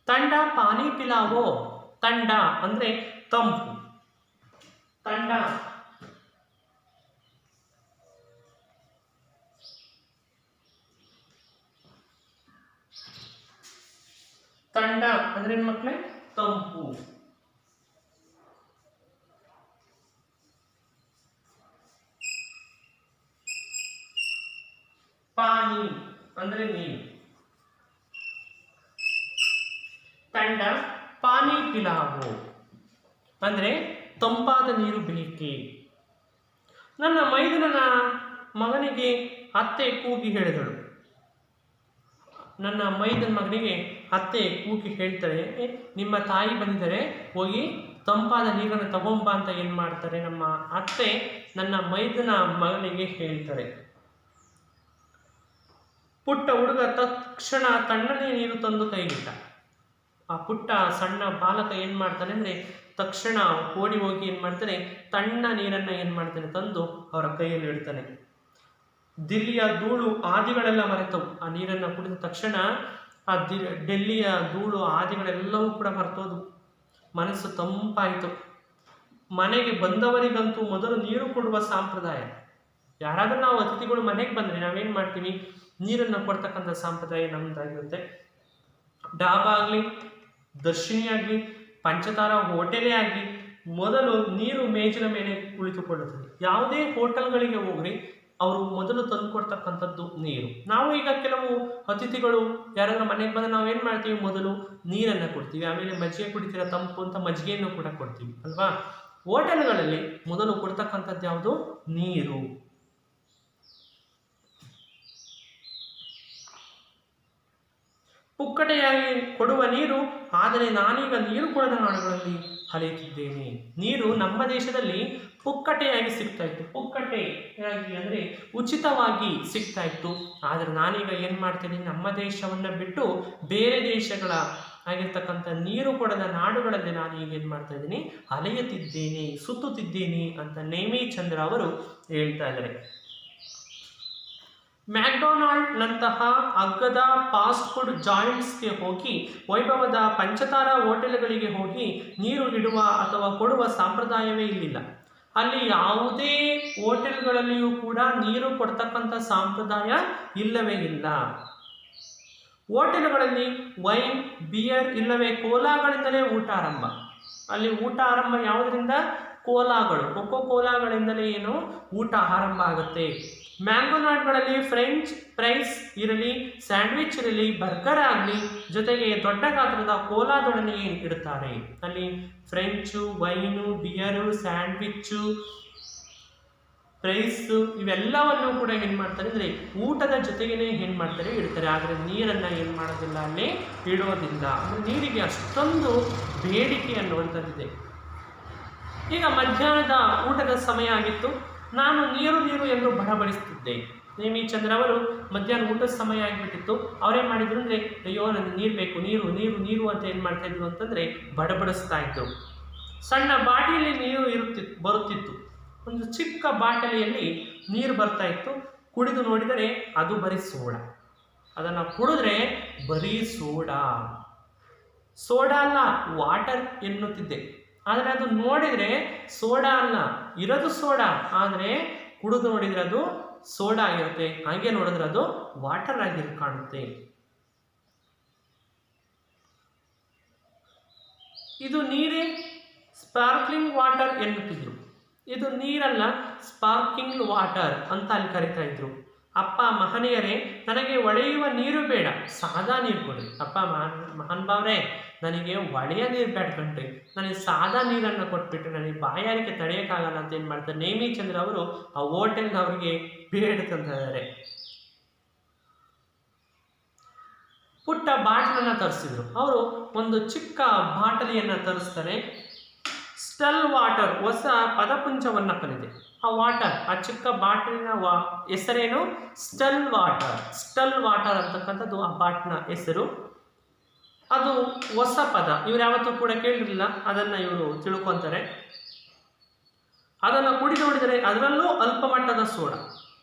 ತಂಡ ಪಾನಿ ಪಿಲಾವೋ, ತಂಡ ಅಂದ್ರೆ ತಂಪು, ತಂಡ ತಂಡ ಅಂದ್ರೆ ಮಕ್ಕಳೇ ತಂಪು. ಪಾನಿ ಅಂದ್ರೆ ನೀರು, ತಂಡ ಪಾನಿ ಪಿಲಾವೋ ಅಂದ್ರೆ ತಂಪಾದ ನೀರು ಬೇಕೆ. ನನ್ನ ಮೈದುನನ ಮಗನಿಗೆ ಅತ್ತೆ ಕೂಗಿ ಹೇಳಿದಳು. ನನ್ನ ಮೈದನ ಮಗನಿಗೆ ಅತ್ತೆ ಕೂಗಿ ಹೇಳ್ತಾರೆ, ನಿಮ್ಮ ತಾಯಿ ಬಂದಿದ್ದಾರೆ, ಹೋಗಿ ತಂಪಾದ ನೀರನ್ನು ತಗೊಂಬ ಅಂತ ಏನ್ ಮಾಡ್ತಾರೆ ನಮ್ಮ ಅತ್ತೆ ನನ್ನ ಮೈದನ ಮಗನಿಗೆ ಹೇಳ್ತಾರೆ. ಪುಟ್ಟ ಹುಡುಗ ತಕ್ಷಣ ತಣ್ಣನೆ ನೀರು ತಂದು ಕೈಗಿಟ್ಟ. ಆ ಪುಟ್ಟ ಸಣ್ಣ ಬಾಲಕ ಏನು ಮಾಡ್ತಾನೆ ಅಂದರೆ ತಕ್ಷಣ ಓಡಿ ಹೋಗಿ ಏನು ಮಾಡ್ತಾನೆ, ತಣ್ಣ ನೀರನ್ನು ಏನು ಮಾಡ್ತಾನೆ ತಂದು ಅವರ ಕೈಯಲ್ಲಿ ಇಡ್ತಾನೆ. ದಿಲ್ಲಿಯ ಧೂಳು ಆದಿಗಳೆಲ್ಲ ಮರೆತವು. ಆ ನೀರನ್ನು ಕುಡಿದ ತಕ್ಷಣ ಆ ಡೆಲ್ಲಿಯ ಧೂಳು ಆದಿಗಳೆಲ್ಲವೂ ಕೂಡ ಮರೆತೋದು. ಮನಸ್ಸು ತಂಪಾಯಿತು. ಮನೆಗೆ ಬಂದವರಿಗಂತೂ ಮೊದಲು ನೀರು ಕೊಡುವ ಸಂಪ್ರದಾಯ. ಯಾರಾದರೂ ನಾವು ಅತಿಥಿಗಳು ಮನೆಗೆ ಬಂದರೆ ನಾವೇನು ಮಾಡ್ತೀವಿ, ನೀರನ್ನು ಕೊಡ್ತಕ್ಕಂಥ ಸಂಪ್ರದಾಯ ನಮ್ಮದಾಗಿರುತ್ತೆ. ಡಾಬಾ ಆಗಲಿ, ದರ್ಶಿನಿ ಆಗಲಿ, ಪಂಚತಾರ ಹೋಟೆಲೇ ಆಗಲಿ, ಮೊದಲು ನೀರು ಮೇಜಿನ ಮೇಲೆ ಕುಳಿತುಕೊಳ್ಳುತ್ತದೆ. ಯಾವುದೇ ಹೋಟೆಲ್ಗಳಿಗೆ ಹೋಗ್ರಿ, ಅವರು ಮೊದಲು ತಂದು ಕೊಡ್ತಕ್ಕಂಥದ್ದು ನೀರು. ನಾವು ಈಗ ಕೆಲವು ಅತಿಥಿಗಳು ಯಾರಾದ್ರೂ ಮನೆಗೆ ಬಂದರೆ ನಾವೇನು ಮಾಡ್ತೀವಿ, ಮೊದಲು ನೀರನ್ನು ಕೊಡ್ತೀವಿ, ಆಮೇಲೆ ಮಜ್ಜಿಗೆ ಕುಡಿತೀರ ತಂಪು ಅಂತ ಮಜ್ಜಿಗೆಯನ್ನು ಕೂಡ ಕೊಡ್ತೀವಿ ಅಲ್ವಾ. ಹೋಟೆಲ್ಗಳಲ್ಲಿ ಮೊದಲು ಕೊಡ್ತಕ್ಕಂಥದ್ದು ಯಾವುದು, ನೀರು. ಪುಕ್ಕಟೆಯಾಗಿ ಕೊಡುವ ನೀರು, ಆದರೆ ನಾನೀಗ ನೀರು ಕೊಡದ ನಾಡುಗಳಲ್ಲಿ ಅಲೆಯುತ್ತಿದ್ದೇನೆ. ನೀರು ನಮ್ಮ ದೇಶದಲ್ಲಿ ಪುಕ್ಕಟೆಯಾಗಿ ಸಿಗ್ತಾ ಇತ್ತು. ಪುಕ್ಕಟೆಯಾಗಿ ಅಂದರೆ ಉಚಿತವಾಗಿ ಸಿಗ್ತಾ ಇತ್ತು. ಆದರೆ ನಾನೀಗ ಏನು ಮಾಡ್ತಿದ್ದೀನಿ, ನಮ್ಮ ದೇಶವನ್ನು ಬಿಟ್ಟು ಬೇರೆ ದೇಶಗಳ ಆಗಿರ್ತಕ್ಕಂಥ ನೀರು ಕೊಡದ ನಾಡುಗಳಲ್ಲಿ ನಾನು ಈಗ ಏನು ಮಾಡ್ತಾ ಇದ್ದೀನಿ, ಅಲೆಯುತ್ತಿದ್ದೇನೆ, ಸುತ್ತುತ್ತಿದ್ದೇನೆ ಅಂತ ನೇಮಿಚಂದ್ರ ಅವರು ಹೇಳ್ತಾ ಇದ್ದಾರೆ. ಮ್ಯಾಕ್ಡೊನಾಲ್ಡ್ ನಂತಹ ಅಗ್ಗದ ಫಾಸ್ಟ್ ಫುಡ್ ಜಾಯಿಂಟ್ಸ್ಗೆ ಹೋಗಿ, ವೈಭವದ ಪಂಚತಾರ ಹೋಟೆಲ್ಗಳಿಗೆ ಹೋಗಿ ನೀರು ಇಡುವ ಅಥವಾ ಕೊಡುವ ಸಂಪ್ರದಾಯವೇ ಇಲ್ಲಿಲ್ಲ. ಅಲ್ಲಿ ಯಾವುದೇ ಹೋಟೆಲ್ಗಳಲ್ಲಿಯೂ ಕೂಡ ನೀರು ಕೊಡ್ತಕ್ಕಂಥ ಸಂಪ್ರದಾಯ ಇಲ್ಲವೇ ಇಲ್ಲ. ಹೋಟೆಲ್ಗಳಲ್ಲಿ ವೈನ್, ಬಿಯರ್ ಇಲ್ಲವೇ ಕೋಲಾಗಳಿಂದಲೇ ಊಟ ಆರಂಭ. ಅಲ್ಲಿ ಊಟ ಆರಂಭ ಯಾವುದರಿಂದ, ಕೋಲಾಗಳು, ಕೊಕೋ ಕೋಲಾಗಳಿಂದಲೇ ಏನು ಊಟ ಆರಂಭ ಆಗುತ್ತೆ. ಮ್ಯಾಕ್ಡೊನಾಲ್ಡ್ಗಳಲ್ಲಿ ಫ್ರೆಂಚ್ ಫ್ರೈಸ್ ಇರಲಿ, ಸ್ಯಾಂಡ್ವಿಚ್ ಇರಲಿ, ಬರ್ಗರ್ ಆಗಲಿ, ಜೊತೆಗೆ ದೊಡ್ಡ ಗಾತ್ರದ ಕೋಲಾದೊಡನೆ ಇಡುತ್ತಾರೆ. ಅಲ್ಲಿ French, wine, beer, sandwich, price ಇವೆಲ್ಲವನ್ನು ಕೂಡ ಏನು ಮಾಡ್ತಾರೆ ಅಂದರೆ ಊಟದ ಜೊತೆಗೇ ಏನು ಮಾಡ್ತಾರೆ, ಇಡ್ತಾರೆ. ಆದರೆ ನೀರನ್ನು ಏನು ಮಾಡೋದಿಲ್ಲ, ಅಲ್ಲಿ ಇಡೋದಿಲ್ಲ. ಅಂದರೆ ನೀರಿಗೆ ಅಷ್ಟೊಂದು ಬೇಡಿಕೆ ಅನ್ನುವಂಥದ್ದಿದೆ. ಈಗ ಮಧ್ಯಾಹ್ನದ ಊಟದ ಸಮಯ ಆಗಿತ್ತು. ನಾನು ನೀರು ನೀರು ಎಂದು ಬಡಬಡಿಸುತ್ತಿದ್ದೆ. ನೇಮಿಚಂದ್ರ ಅವರು ಮಧ್ಯಾಹ್ನ ಊಟದ ಸಮಯ ಆಗಿಬಿಟ್ಟಿತ್ತು. ಅವರೇನು ಮಾಡಿದ್ರು ಅಂದರೆ, ಅಯ್ಯೋ ನನಗೆ ನೀರು ಬೇಕು, ನೀರು ನೀರು ನೀರು ಅಂತ ಏನು ಮಾಡ್ತಾಯಿದ್ರು ಅಂತಂದರೆ ಬಡಬಡಿಸ್ತಾ ಇದ್ರು. ಸಣ್ಣ ಬಾಟಲಿಯಲ್ಲಿ ನೀರು ಬರುತ್ತಿತ್ತು. ಒಂದು ಚಿಕ್ಕ ಬಾಟಲಿಯಲ್ಲಿ ನೀರು ಬರ್ತಾ ಇತ್ತು. ಕುಡಿದು ನೋಡಿದರೆ ಅದು ಬರೀ ಸೋಡಾ. ಅದನ್ನು ಕುಡಿದ್ರೆ ಬರೀ ಸೋಡಾ ಅಲ್ಲ, ವಾಟರ್ ಎನ್ನುತ್ತಿದ್ದೆ. ಆದರೆ ಅದು ನೋಡಿದರೆ ಸೋಡಾ ಅಲ್ಲ, ಇರೋದು ಸೋಡಾ, ಆದರೆ ಕುಡಿದು ನೋಡಿದರೆ ಅದು ಸೋಡಾ ಆಗಿರುತ್ತೆ. ಹಾಗೆ ನೋಡಿದ್ರೆ ಅದು ವಾಟರ್ ಆಗಿ ಕಾಣುತ್ತೆ. ಇದು ನೀರೇ, ಸ್ಪಾರ್ಕ್ಲಿಂಗ್ ವಾಟರ್ ಎನ್ನುತ್ತಿದ್ರು. ಇದು ನೀರಲ್ಲ, ಸ್ಪಾರ್ಕಿಂಗ್ ವಾಟರ್ ಅಂತ ಅಲ್ಲಿ ಕರಿತಾ ಇದ್ರು. ಅಪ್ಪ ಮಹನೀಯರೇ, ನನಗೆ ಹೊಳೆಯುವ ನೀರು ಬೇಡ, ಸಾದಾ ನೀರು ಕೊಡ್ರಿ. ಅಪ್ಪ ಮಹಾನ್ ಭಾವ್ರೆ, ನನಗೆ ಹೊಳೆಯ ನೀರು ಬೇಡ ಕಣ್ರಿ, ನನಗೆ ಸಾದಾ ನೀರನ್ನು ಕೊಟ್ಬಿಟ್ರೆ ನನಗೆ ಬಾಯಾರಿಕೆ ತಡೆಯೋಕ್ಕಾಗಲ್ಲ ಅಂತ ಏನು ಮಾಡ್ತಾರೆ ನೇಮಿಚಂದ್ರ ಅವರು ಆ ಹೋಟೆಲ್ನವ್ರಿಗೆ ಬೇಡ್ತಿದ್ದಾರೆ. ಪುಟ್ಟ ಬಾಟಲನ್ನು ತರಿಸಿದ್ರು. ಅವರು ಒಂದು ಚಿಕ್ಕ ಬಾಟಲಿಯನ್ನು ತರಿಸ್ತಾರೆ. ಸ್ಟಲ್ ವಾಟರ್, ಹೊಸ ಪದಪುಂಜವನ್ನು ಕಲಿದೆ. ಆ ವಾಟರ್, ಆ ಚಿಕ್ಕ ಬಾಟಲಿನ ಹೆಸರೇನು, ಸ್ಟಲ್ ವಾಟರ್. ಸ್ಟಲ್ ವಾಟರ್ ಅಂತಕ್ಕಂಥದ್ದು ಆ ಬಾಟ್ನ ಹೆಸರು. ಅದು ಹೊಸ ಪದ, ಇವ್ರು ಯಾವತ್ತೂ ಕೂಡ ಕೇಳಿರಲಿಲ್ಲ, ಅದನ್ನು ಇವರು ತಿಳ್ಕೊತಾರೆ. ಅದನ್ನು ಕುಡಿದು ನೋಡಿದರೆ ಅದರಲ್ಲೂ ಅಲ್ಪ ಮಟ್ಟದ ಸೋಡಾ,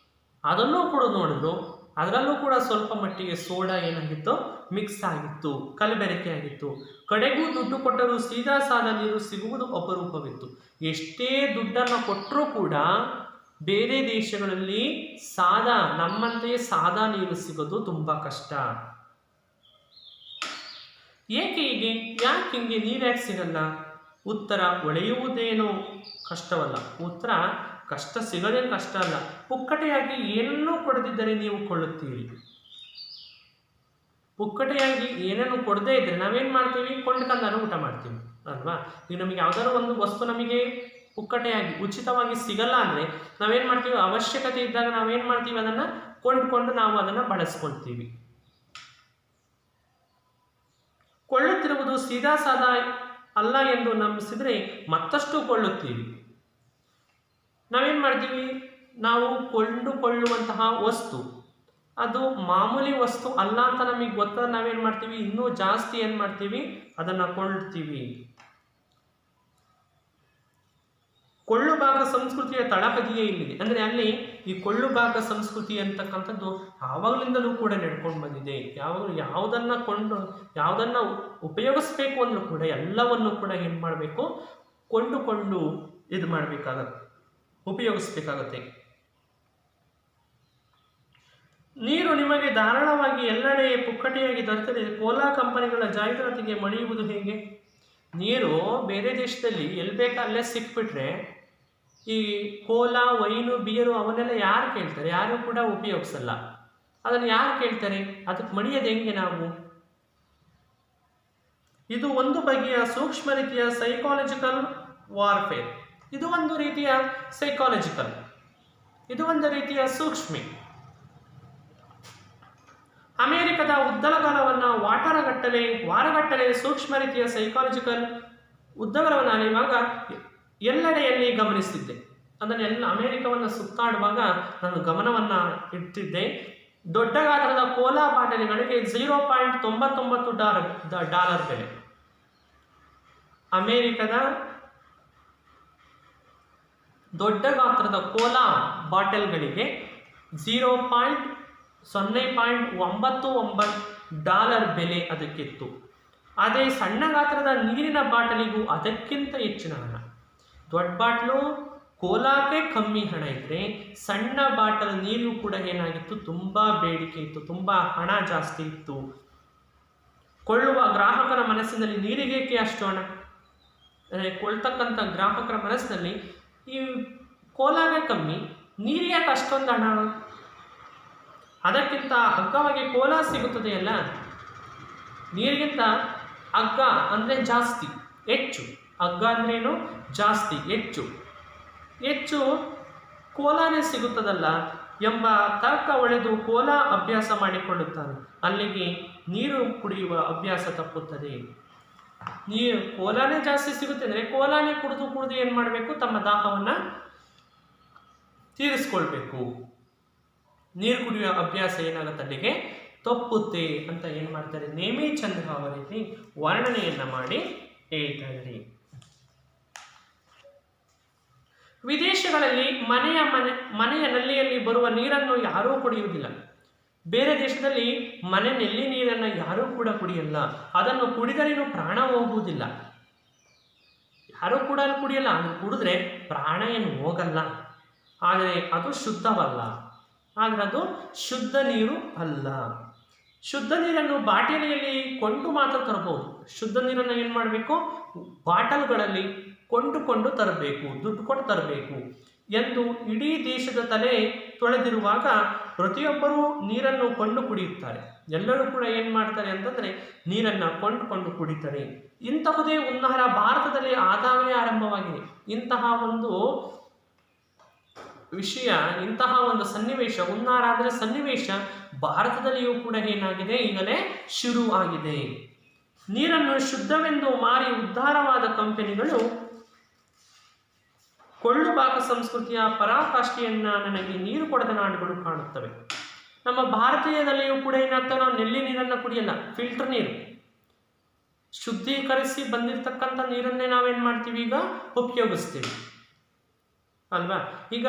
ಅದನ್ನೂ ಕೂಡ ನೋಡಿದ್ರು, ಅದರಲ್ಲೂ ಕೂಡ ಸ್ವಲ್ಪ ಮಟ್ಟಿಗೆ ಸೋಡಾ ಏನಾಗಿತ್ತು, ಮಿಕ್ಸ್ ಆಗಿತ್ತು, ಕಲಬೆರಕೆ ಆಗಿತ್ತು. ಕಡೆಗೂ ದುಡ್ಡು ಕೊಟ್ಟರೂ ಸೀದಾ ಸಾದ ನೀರು ಸಿಗುವುದು ಅಪರೂಪವಿತ್ತು. ಎಷ್ಟೇ ದುಡ್ಡನ್ನು ಕೊಟ್ಟರೂ ಕೂಡ ಬೇರೆ ದೇಶಗಳಲ್ಲಿ ಸಾದಾ, ನಮ್ಮಂತೆಯೇ ಸಾದಾ ನೀರು ಸಿಗೋದು ತುಂಬ ಕಷ್ಟ. ಏಕೆ ಹೀಗೆ, ಯಾಕೆ ಹಿಂಗೆ, ನೀರು ಯಾಕೆ ಸಿಗಲ್ಲ? ಉತ್ತರ, ಹೊಳೆಯುವುದೇನೋ ಕಷ್ಟವಲ್ಲ. ಉತ್ತರ, ಕಷ್ಟ ಸಿಗೋದೇನು ಕಷ್ಟ ಅಲ್ಲ. ಪುಕ್ಕಟೆಯಾಗಿ ಏನನ್ನೂ ಕೊಡದಿದ್ದರೆ ನೀವು ಕೊಳ್ಳುತ್ತೀರಿ. ಪುಕ್ಕಟೆಯಾಗಿ ಏನನ್ನು ಕೊಡದೇ ಇದ್ದರೆ ನಾವೇನು ಮಾಡ್ತೀವಿ, ಕೊಂಡ್ಕೊಂಡಾನು ಊಟ ಮಾಡ್ತೀವಿ ಅಲ್ವಾ. ಈಗ ನಮಗೆ ಯಾವ್ದಾದ್ರು ಒಂದು ವಸ್ತು ನಮಗೆ ಪುಕ್ಕಟೆಯಾಗಿ ಉಚಿತವಾಗಿ ಸಿಗಲ್ಲ ಅಂದರೆ ನಾವೇನು ಮಾಡ್ತೀವಿ, ಅವಶ್ಯಕತೆ ಇದ್ದಾಗ ನಾವೇನು ಮಾಡ್ತೀವಿ, ಅದನ್ನು ಕೊಂಡ್ಕೊಂಡು ನಾವು ಅದನ್ನು ಬಳಸ್ಕೊಳ್ತೀವಿ. ಕೊಳ್ಳುತ್ತಿರುವುದು ಸೀದಾ ಸಾದಾ ಅಲ್ಲ ಎಂದು ನಂಬಿಸಿದರೆ ಮತ್ತಷ್ಟು ಕೊಳ್ಳುತ್ತೀವಿ. ನಾವೇನು ಮಾಡ್ತೀವಿ, ನಾವು ಕೊಂಡುಕೊಳ್ಳುವಂತಹ ವಸ್ತು ಅದು ಮಾಮೂಲಿ ವಸ್ತು ಅಲ್ಲ ಅಂತ ನಮಗೆ ಗೊತ್ತಾದ ನಾವೇನು ಮಾಡ್ತೀವಿ, ಇನ್ನೂ ಜಾಸ್ತಿ ಏನು ಮಾಡ್ತೀವಿ, ಅದನ್ನು ಕೊಳ್ಳುತ್ತೀವಿ. ಕೊಳ್ಳು ಭಾಗ ಸಂಸ್ಕೃತಿಯ ತಳಹದಿಯೇ ಇಲ್ಲಿದೆ. ಅಂದರೆ ಅಲ್ಲಿ ಈ ಕೊಳ್ಳು ಭಾಗ ಸಂಸ್ಕೃತಿ ಅಂತಕ್ಕಂಥದ್ದು ಆವಾಗಲಿಂದಲೂ ಕೂಡ ನಡ್ಕೊಂಡು ಬಂದಿದೆ. ಯಾವುದನ್ನ ಉಪಯೋಗಿಸ್ಬೇಕು ಅಂದ್ರೂ ಕೂಡ ಎಲ್ಲವನ್ನು ಕೂಡ ಏನು ಮಾಡಬೇಕು, ಕೊಂಡುಕೊಂಡು ಇದು ಮಾಡಬೇಕಾಗತ್ತೆ, ಉಪಯೋಗಿಸ್ಬೇಕಾಗತ್ತೆ. ನೀರು ನಿಮಗೆ ಧಾರಾಳವಾಗಿ ಎಲ್ಲೆಡೆ ಪುಕ್ಕಟೆಯಾಗಿ ದೊರೆತದೆ. ಕೋಲಾ ಕಂಪನಿಗಳ ಜಾಹೀರಾತಿಗೆ ಮಣಿಯುವುದು ಹೇಗೆ? ನೀರು ಬೇರೆ ದೇಶದಲ್ಲಿ ಎಲ್ಲಿ ಬೇಕಾ ಅಲ್ಲೇ ಸಿಕ್ಬಿಟ್ರೆ ಈ ಕೋಲಾ, ವೈನು, ಬಿಯರು ಅವನ್ನೆಲ್ಲ ಯಾರು ಕೇಳ್ತಾರೆ? ಯಾರು ಕೂಡ ಉಪಯೋಗಿಸಲ್ಲ. ಅದನ್ನು ಯಾರು ಕೇಳ್ತಾರೆ? ಅದಕ್ಕೆ ಮಣಿಯೋದು ಹೆಂಗೆ ನಾವು? ಇದು ಒಂದು ಬಗೆಯ ಸೂಕ್ಷ್ಮ ರೀತಿಯ ಸೈಕಾಲಜಿಕಲ್ ವಾರ್ಫೇರ್. ಇದು ಒಂದು ರೀತಿಯ ಸೈಕಾಲಜಿಕಲ್, ಇದು ಒಂದು ರೀತಿಯ ಸೂಕ್ಷ್ಮಿ. ಅಮೆರಿಕದ ಉದ್ದಗಲವನ್ನು ವಾರಗಟ್ಟಲೆ ಸೂಕ್ಷ್ಮ ರೀತಿಯ ಸೈಕಾಲಜಿಕಲ್ ಉದ್ದಗಲವನ್ನು ಅಲೆಯುವಾಗ ಎಲ್ಲೆಡೆಯಲ್ಲಿ ಗಮನಿಸುತ್ತಿದ್ದೆ. ಅದನ್ನೆಲ್ಲ ಅಮೆರಿಕವನ್ನು ಸುತ್ತಾಡುವಾಗ ನಾನು ಗಮನವನ್ನು ಇಡ್ತಿದ್ದೆ. ದೊಡ್ಡ ಗಾತ್ರದ ಕೋಲಾ ಬಾಟಲಿಗಳಿಗೆ $0.99 ಬೆಲೆ. ಅಮೆರಿಕದ ದೊಡ್ಡ ಗಾತ್ರದ ಕೋಲಾ ಬಾಟಲ್ಗಳಿಗೆ $0.99 ಬೆಲೆ ಅದಕ್ಕಿತ್ತು. ಅದೇ ಸಣ್ಣ ಗಾತ್ರದ ನೀರಿನ ಬಾಟಲಿಗೂ ಅದಕ್ಕಿಂತ ಹೆಚ್ಚಿನ ಹಣ. ದೊಡ್ಡ ಬಾಟ್ಲು ಕೋಲಾಕ್ಕೆ ಕಮ್ಮಿ ಹಣ ಇದ್ದರೆ ಸಣ್ಣ ಬಾಟಲ್ ನೀರು ಕೂಡ ಏನಾಗಿತ್ತು, ತುಂಬ ಬೇಡಿಕೆ ಇತ್ತು, ತುಂಬ ಹಣ ಜಾಸ್ತಿ ಇತ್ತು. ಕೊಳ್ಳುವ ಗ್ರಾಹಕರ ಮನಸ್ಸಿನಲ್ಲಿ ನೀರಿಗೇಕೆ ಅಷ್ಟು ಹಣ? ಕೊಳ್ತಕ್ಕಂಥ ಗ್ರಾಹಕರ ಮನಸ್ಸಿನಲ್ಲಿ ಈ ಕೋಲಾಗೆ ಕಮ್ಮಿ, ನೀರಿಗೆ ಅಷ್ಟೊಂದು ಹಣ? ಅದಕ್ಕಿಂತ ಅಗ್ಗವಾಗಿ ಕೋಲಾ ಸಿಗುತ್ತದೆಯಲ್ಲ, ನೀರಿಗಿಂತ ಅಗ್ಗ ಅಂದರೆ ಜಾಸ್ತಿ, ಹೆಚ್ಚು. ಅಗ್ಗ ಅಂದ್ರೇನು? ಜಾಸ್ತಿ, ಹೆಚ್ಚು ಕೋಲಾನೇ ಸಿಗುತ್ತದಲ್ಲ ಎಂಬ ತರ್ಕ ಒಡೆದು ಕೋಲಾ ಅಭ್ಯಾಸ ಮಾಡಿಕೊಳ್ಳುತ್ತಾನೆ. ಅಲ್ಲಿಗೆ ನೀರು ಕುಡಿಯುವ ಅಭ್ಯಾಸ ತಪ್ಪುತ್ತದೆ. ಕೋಲಾನೇ ಜಾಸ್ತಿ ಸಿಗುತ್ತೆ ಅಂದರೆ ಕೋಲಾನೇ ಕುಡಿದು ಏನು ಮಾಡಬೇಕು, ತಮ್ಮ ದಾಹವನ್ನು ತೀರಿಸ್ಕೊಳ್ಬೇಕು. ನೀರು ಕುಡಿಯುವ ಅಭ್ಯಾಸ ಏನಾಗುತ್ತೆ, ಅಲ್ಲಿಗೆ ತಪ್ಪುತ್ತೆ ಅಂತ ಏನು ಮಾಡ್ತಾರೆ, ನೇಮಿಚಂದ್ರ ಅವರಿಗೆ ವರ್ಣನೆಯನ್ನು ಮಾಡಿ ಹೇಳ್ತಾ ಇದ್ದಾರೆ. ವಿದೇಶಗಳಲ್ಲಿ ಮನೆಯ ನಲ್ಲಿಯಲ್ಲಿ ಬರುವ ನೀರನ್ನು ಯಾರೂ ಕುಡಿಯುವುದಿಲ್ಲ. ಬೇರೆ ದೇಶದಲ್ಲಿ ಮನೆ ನಲ್ಲಿ ನೀರನ್ನು ಯಾರೂ ಕೂಡ ಕುಡಿಯಲ್ಲ. ಅದನ್ನು ಕುಡಿದರೇನು ಪ್ರಾಣ ಹೋಗುವುದಿಲ್ಲ. ಯಾರೂ ಕೂಡ ಕುಡಿಯಲ್ಲ. ಅದು ಕುಡಿದ್ರೆ ಪ್ರಾಣ ಏನು ಹೋಗಲ್ಲ. ಆದರೆ ಅದು ಶುದ್ಧವಲ್ಲ. ಆದರೆ ಅದು ಶುದ್ಧ ನೀರು ಅಲ್ಲ. ಶುದ್ಧ ನೀರನ್ನು ಬಾಟಲಿಯಲ್ಲಿ ಕೊಂಡು ಮಾತ್ರ ತರಬಹುದು. ಶುದ್ಧ ನೀರನ್ನು ಏನು ಮಾಡಬೇಕು, ಬಾಟಲ್ಗಳಲ್ಲಿ ಕೊಂಡುಕೊಂಡು ತರಬೇಕು, ದುಡ್ಡು ಕೊಟ್ಟು ತರಬೇಕು ಎಂದು ಇಡೀ ದೇಶದ ತಲೆ ತೊಳೆದಿರುವಾಗ ಪ್ರತಿಯೊಬ್ಬರೂ ನೀರನ್ನು ಕೊಂಡು ಕುಡಿಯುತ್ತಾರೆ. ಎಲ್ಲರೂ ಕೂಡ ಏನು ಮಾಡ್ತಾರೆ ಅಂತಂದರೆ ನೀರನ್ನು ಕೊಂಡುಕೊಂಡು ಕುಡಿತಾರೆ. ಇಂತಹುದೇ ಹುನ್ನಾರ ಭಾರತದಲ್ಲಿ ಆದಾಗಲೇ ಆರಂಭವಾಗಿದೆ. ಇಂತಹ ಒಂದು ವಿಷಯ, ಇಂತಹ ಒಂದು ಸನ್ನಿವೇಶ, ಹುನ್ನಾರ ಅಂದರೆ ಸನ್ನಿವೇಶ ಭಾರತದಲ್ಲಿಯೂ ಕೂಡ ಏನಾಗಿದೆ, ಈಗಲೇ ಶುರು ಆಗಿದೆ. ನೀರನ್ನು ಶುದ್ಧವೆಂದು ಮಾರಿ ಉದ್ಧಾರವಾದ ಕಂಪನಿಗಳು ಕೊಳ್ಳು ಭಾಗ ಸಂಸ್ಕೃತಿಯ ಪರಾಕಾಷ್ಠೆಯನ್ನು ನನಗೆ ನೀರು ಕೊಡದ ನಾಡುಗಳು ಕಾಣುತ್ತವೆ. ನಮ್ಮ ಭಾರತೀಯದಲ್ಲಿಯೂ ಕೂಡ ಏನಾಗ್ತವೆ, ನಾವು ನಲ್ಲಿ ನೀರನ್ನು ಕುಡಿಯಲ್ಲ, ಫಿಲ್ಟರ್ ನೀರು, ಶುದ್ಧೀಕರಿಸಿ ಬಂದಿರತಕ್ಕಂಥ ನೀರನ್ನೇ ನಾವೇನು ಮಾಡ್ತೀವಿ, ಈಗ ಉಪಯೋಗಿಸ್ತೀವಿ ಅಲ್ವಾ. ಈಗ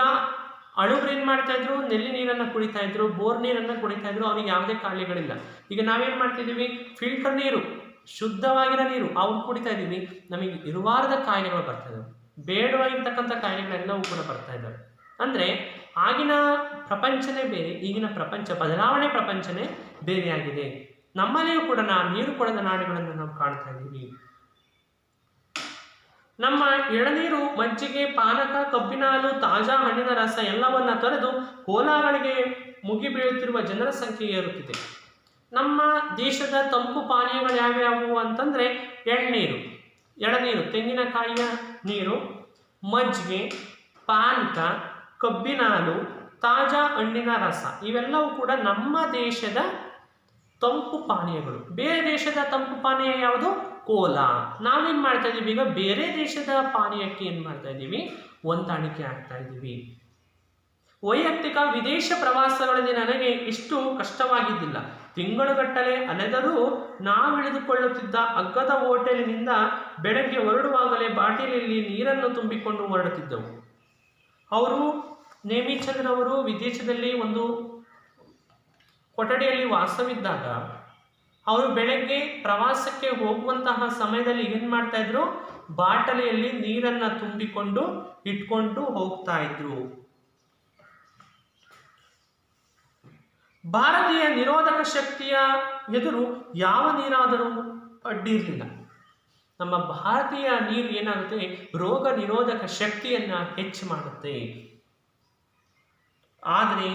ಹಳುಬ್ರು ಏನು ಮಾಡ್ತಾ ಇದ್ರು, ನೆಲ್ಲಿ ನೀರನ್ನು ಕುಡಿತಾ ಇದ್ರು, ಬೋರ್ ನೀರನ್ನು ಕುಡಿತಾ ಇದ್ರು, ಅವ್ರಿಗೆ ಯಾವುದೇ ಕಾಯಿಲೆಗಳಿಲ್ಲ. ಈಗ ನಾವೇನು ಮಾಡ್ತಿದ್ದೀವಿ, ಫಿಲ್ಟರ್ ನೀರು, ಶುದ್ಧವಾಗಿರೋ ನೀರು ಅವ್ರು ಕುಡಿತಾ ಇದ್ದೀವಿ. ನಮಗೆ ಇರುವಾರದ ಕಾಯಿಲೆಗಳು ಬರ್ತಾ ಇದ್ದಾವೆ, ಬೇಡವಾಗಿರ್ತಕ್ಕಂಥ ಕಾಯಿಲೆಗಳೆಲ್ಲವೂ ಕೂಡ ಬರ್ತಾ ಇದ್ದಾವೆ. ಅಂದರೆ ಆಗಿನ ಪ್ರಪಂಚನೇ ಬೇರೆ, ಈಗಿನ ಪ್ರಪಂಚ ಬದಲಾವಣೆ ಪ್ರಪಂಚನೇ ಬೇರೆಯಾಗಿದೆ. ನಮ್ಮಲ್ಲಿಯೂ ಕೂಡ ನೀರು ಕೊಡದ ನಾಡುಗಳನ್ನು ನಾವು ಕಾಣ್ತಾ ಇದ್ದೀವಿ. ನಮ್ಮ ಎಳನೀರು, ಮಜ್ಜಿಗೆ, ಪಾನಕ, ಕಬ್ಬಿನ ಹಾಲು, ತಾಜಾ ಹಣ್ಣಿನ ರಸ ಎಲ್ಲವನ್ನ ತೊರೆದು ಕೋಲಾಗಳಿಗೆ ಮುಗಿ ಬೀಳುತ್ತಿರುವ ಜನರ ಸಂಖ್ಯೆ ಏರುತ್ತಿದೆ. ನಮ್ಮ ದೇಶದ ತಂಪು ಪಾನೀಯಗಳು ಯಾವ್ಯಾವು ಅಂತಂದರೆ ಎಳನೀರು, ತೆಂಗಿನಕಾಯಿಯ ನೀರು, ಮಜ್ಜಿಗೆ, ಪಾನಕ, ಕಬ್ಬಿನ ಹಾಲು, ತಾಜಾ ಹಣ್ಣಿನ ರಸ ಇವೆಲ್ಲವೂ ಕೂಡ ನಮ್ಮ ದೇಶದ ತಂಪು ಪಾನೀಯಗಳು. ಬೇರೆ ದೇಶದ ತಂಪು ಪಾನೀಯ ಯಾವುದು? ಕೋಲಾ. ನಾವೇನು ಮಾಡ್ತಾ ಇದ್ದೀವಿ, ಈಗ ಬೇರೆ ದೇಶದ ಪಾನೀಯಕ್ಕೆ ಏನು ಮಾಡ್ತಾ ಇದ್ದೀವಿ, ಹೊಂದಾಣಿಕೆ ಆಗ್ತಾ ಇದ್ದೀವಿ. ವೈಯಕ್ತಿಕ ವಿದೇಶ ಪ್ರವಾಸಗಳಲ್ಲಿ ನನಗೆ ಇಷ್ಟು ಕಷ್ಟವಾಗಿದ್ದಿಲ್ಲ. ತಿಂಗಳುಗಟ್ಟಲೆ ಅಲೆದರೂ ನಾವಿಳಿದುಕೊಳ್ಳುತ್ತಿದ್ದ ಅಗ್ಗದ ಹೋಟೆಲಿನಿಂದ ಬೆಳಗ್ಗೆ ಹೊರಡುವಾಗಲೇ ಬಾಟಲಿಯಲ್ಲಿ ನೀರನ್ನು ತುಂಬಿಕೊಂಡು ಹೊರಡುತ್ತಿದ್ದೆವು. ಅವರು ನೇಮಿಚಂದ್ರ ಅವರು ವಿದೇಶದಲ್ಲಿ ಒಂದು ಕೊಠಡಿಯಲ್ಲಿ ವಾಸವಿದ್ದಾಗ ಅವರು ಬೆಳಗ್ಗೆ ಪ್ರವಾಸಕ್ಕೆ ಹೋಗುವಂತಹ ಸಮಯದಲ್ಲಿ ಏನು ಮಾಡ್ತಾ ಇದ್ರು, ಬಾಟಲಿಯಲ್ಲಿ ನೀರನ್ನು ತುಂಬಿಕೊಂಡು ಇಟ್ಕೊಂಡು ಹೋಗ್ತಾ ಇದ್ರು. ಭಾರತೀಯ ನಿರೋಧಕ ಶಕ್ತಿಯ ಎದುರು ಯಾವ ನೀರಾದರೂ ಅಡ್ಡಿ ಇರಲಿಲ್ಲ. ನಮ್ಮ ಭಾರತೀಯ ನೀರು ಏನಾಗುತ್ತೆ, ರೋಗ ನಿರೋಧಕ ಶಕ್ತಿಯನ್ನು ಹೆಚ್ಚು ಮಾಡುತ್ತೆ. ಆದರೆ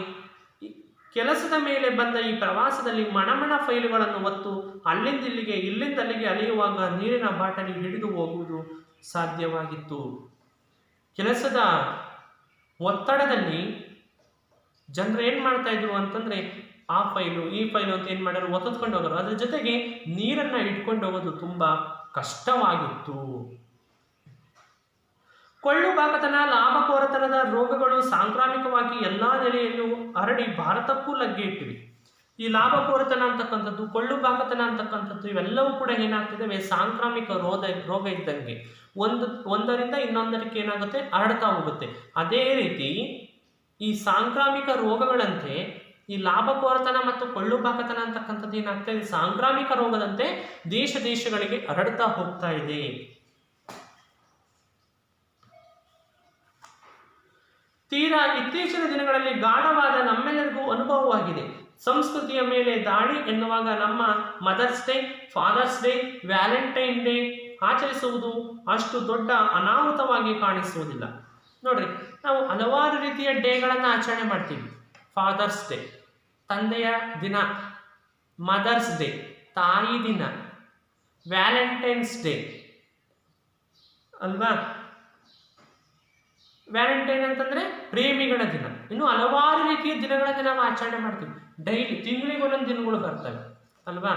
ಕೆಲಸದ ಮೇಲೆ ಬಂದ ಈ ಪ್ರವಾಸದಲ್ಲಿ ಮಣಮಣ ಫೈಲುಗಳನ್ನು ಹೊತ್ತು ಅಲ್ಲಿಂದಿಲ್ಲಿಗೆ ಇಲ್ಲಿಂದಲ್ಲಿಗೆ ಅಲೆಯುವಾಗ ನೀರಿನ ಬಾಟಲಿ ಹಿಡಿದು ಹೋಗುವುದು ಸಾಧ್ಯವಾಗಿತ್ತು. ಕೆಲಸದ ಒತ್ತಡದಲ್ಲಿ ಜನರು ಏನು ಮಾಡ್ತಾ ಇದ್ರು ಅಂತಂದರೆ, ಆ ಫೈಲು ಈ ಫೈಲು ಅಂತ ಏನು ಮಾಡೋರು, ಒತ್ತದ್ಕೊಂಡು ಹೋಗೋರು. ಅದ್ರ ಜೊತೆಗೆ ನೀರನ್ನು ಇಟ್ಕೊಂಡು ಹೋಗೋದು ತುಂಬ ಕಷ್ಟವಾಗಿತ್ತು. ಕೊಳ್ಳು ಬಾಕತನ, ಲಾಭಕೋರತನದ ರೋಗಗಳು ಸಾಂಕ್ರಾಮಿಕವಾಗಿ ಎಲ್ಲ ನೆಲೆಯಲ್ಲೂ ಹರಡಿ ಭಾರತಕ್ಕೂ ಲಗ್ಗೆ ಇಟ್ಟಿವೆ. ಈ ಲಾಭಕೋರತನ ಅಂತಕ್ಕಂಥದ್ದು, ಕೊಳ್ಳು ಬಾಕತನ ಅಂತಕ್ಕಂಥದ್ದು ಇವೆಲ್ಲವೂ ಕೂಡ ಏನಾಗ್ತಿದ್ದಾವೆ, ಸಾಂಕ್ರಾಮಿಕ ರೋಗ ಇದ್ದಂಗೆ ಒಂದರಿಂದ ಇನ್ನೊಂದಕ್ಕೆ ಏನಾಗುತ್ತೆ, ಹರಡ್ತಾ ಹೋಗುತ್ತೆ. ಅದೇ ರೀತಿ ಈ ಸಾಂಕ್ರಾಮಿಕ ರೋಗಗಳಂತೆ ಈ ಲಾಭಕೋರತನ ಮತ್ತು ಕೊಳ್ಳು ಬಾಕತನ ಅಂತಕ್ಕಂಥದ್ದು ಏನಾಗ್ತಾ ಇದೆ, ಸಾಂಕ್ರಾಮಿಕ ರೋಗದಂತೆ ದೇಶಗಳಿಗೆ ಹರಡ್ತಾ ಹೋಗ್ತಾ ಇದೆ. ತೀರಾ ಇತ್ತೀಚಿನ ದಿನಗಳಲ್ಲಿ ಗಾಢವಾದ ನಮ್ಮೆಲ್ಲರಿಗೂ ಅನುಭವವಾಗಿದೆ. ಸಂಸ್ಕೃತಿಯ ಮೇಲೆ ದಾಳಿ ಎನ್ನುವಾಗ ನಮ್ಮ mother's day, father's day, Valentine day ಆಚರಿಸುವುದು ಅಷ್ಟು ದೊಡ್ಡ ಅನಾಹುತವಾಗಿ ಕಾಣಿಸುವುದಿಲ್ಲ. ನೋಡ್ರಿ, ನಾವು ಹಲವಾರು ರೀತಿಯ ಡೇಗಳನ್ನು ಆಚರಣೆ ಮಾಡ್ತೀವಿ. ಫಾದರ್ಸ್ ಡೇ ತಂದೆಯ ದಿನ, ಮದರ್ಸ್ ಡೇ ತಾಯಿ ದಿನ, ವ್ಯಾಲೆಂಟೈನ್ಸ್ ಡೇ ಅಲ್ವಾ, ವ್ಯಾಲೆಂಟೈನ್ ಅಂತಂದರೆ ಪ್ರೇಮಿಗಳ ದಿನ. ಇನ್ನು ಹಲವಾರು ರೀತಿಯ ದಿನಗಳನ್ನು ನಾವು ಆಚರಣೆ ಮಾಡ್ತೀವಿ. ಡೈಲಿ ತಿಂಗಳಿಗೆ ಒಂದೊಂದು ದಿನಗಳು ಬರ್ತವೆ ಅಲ್ವಾ.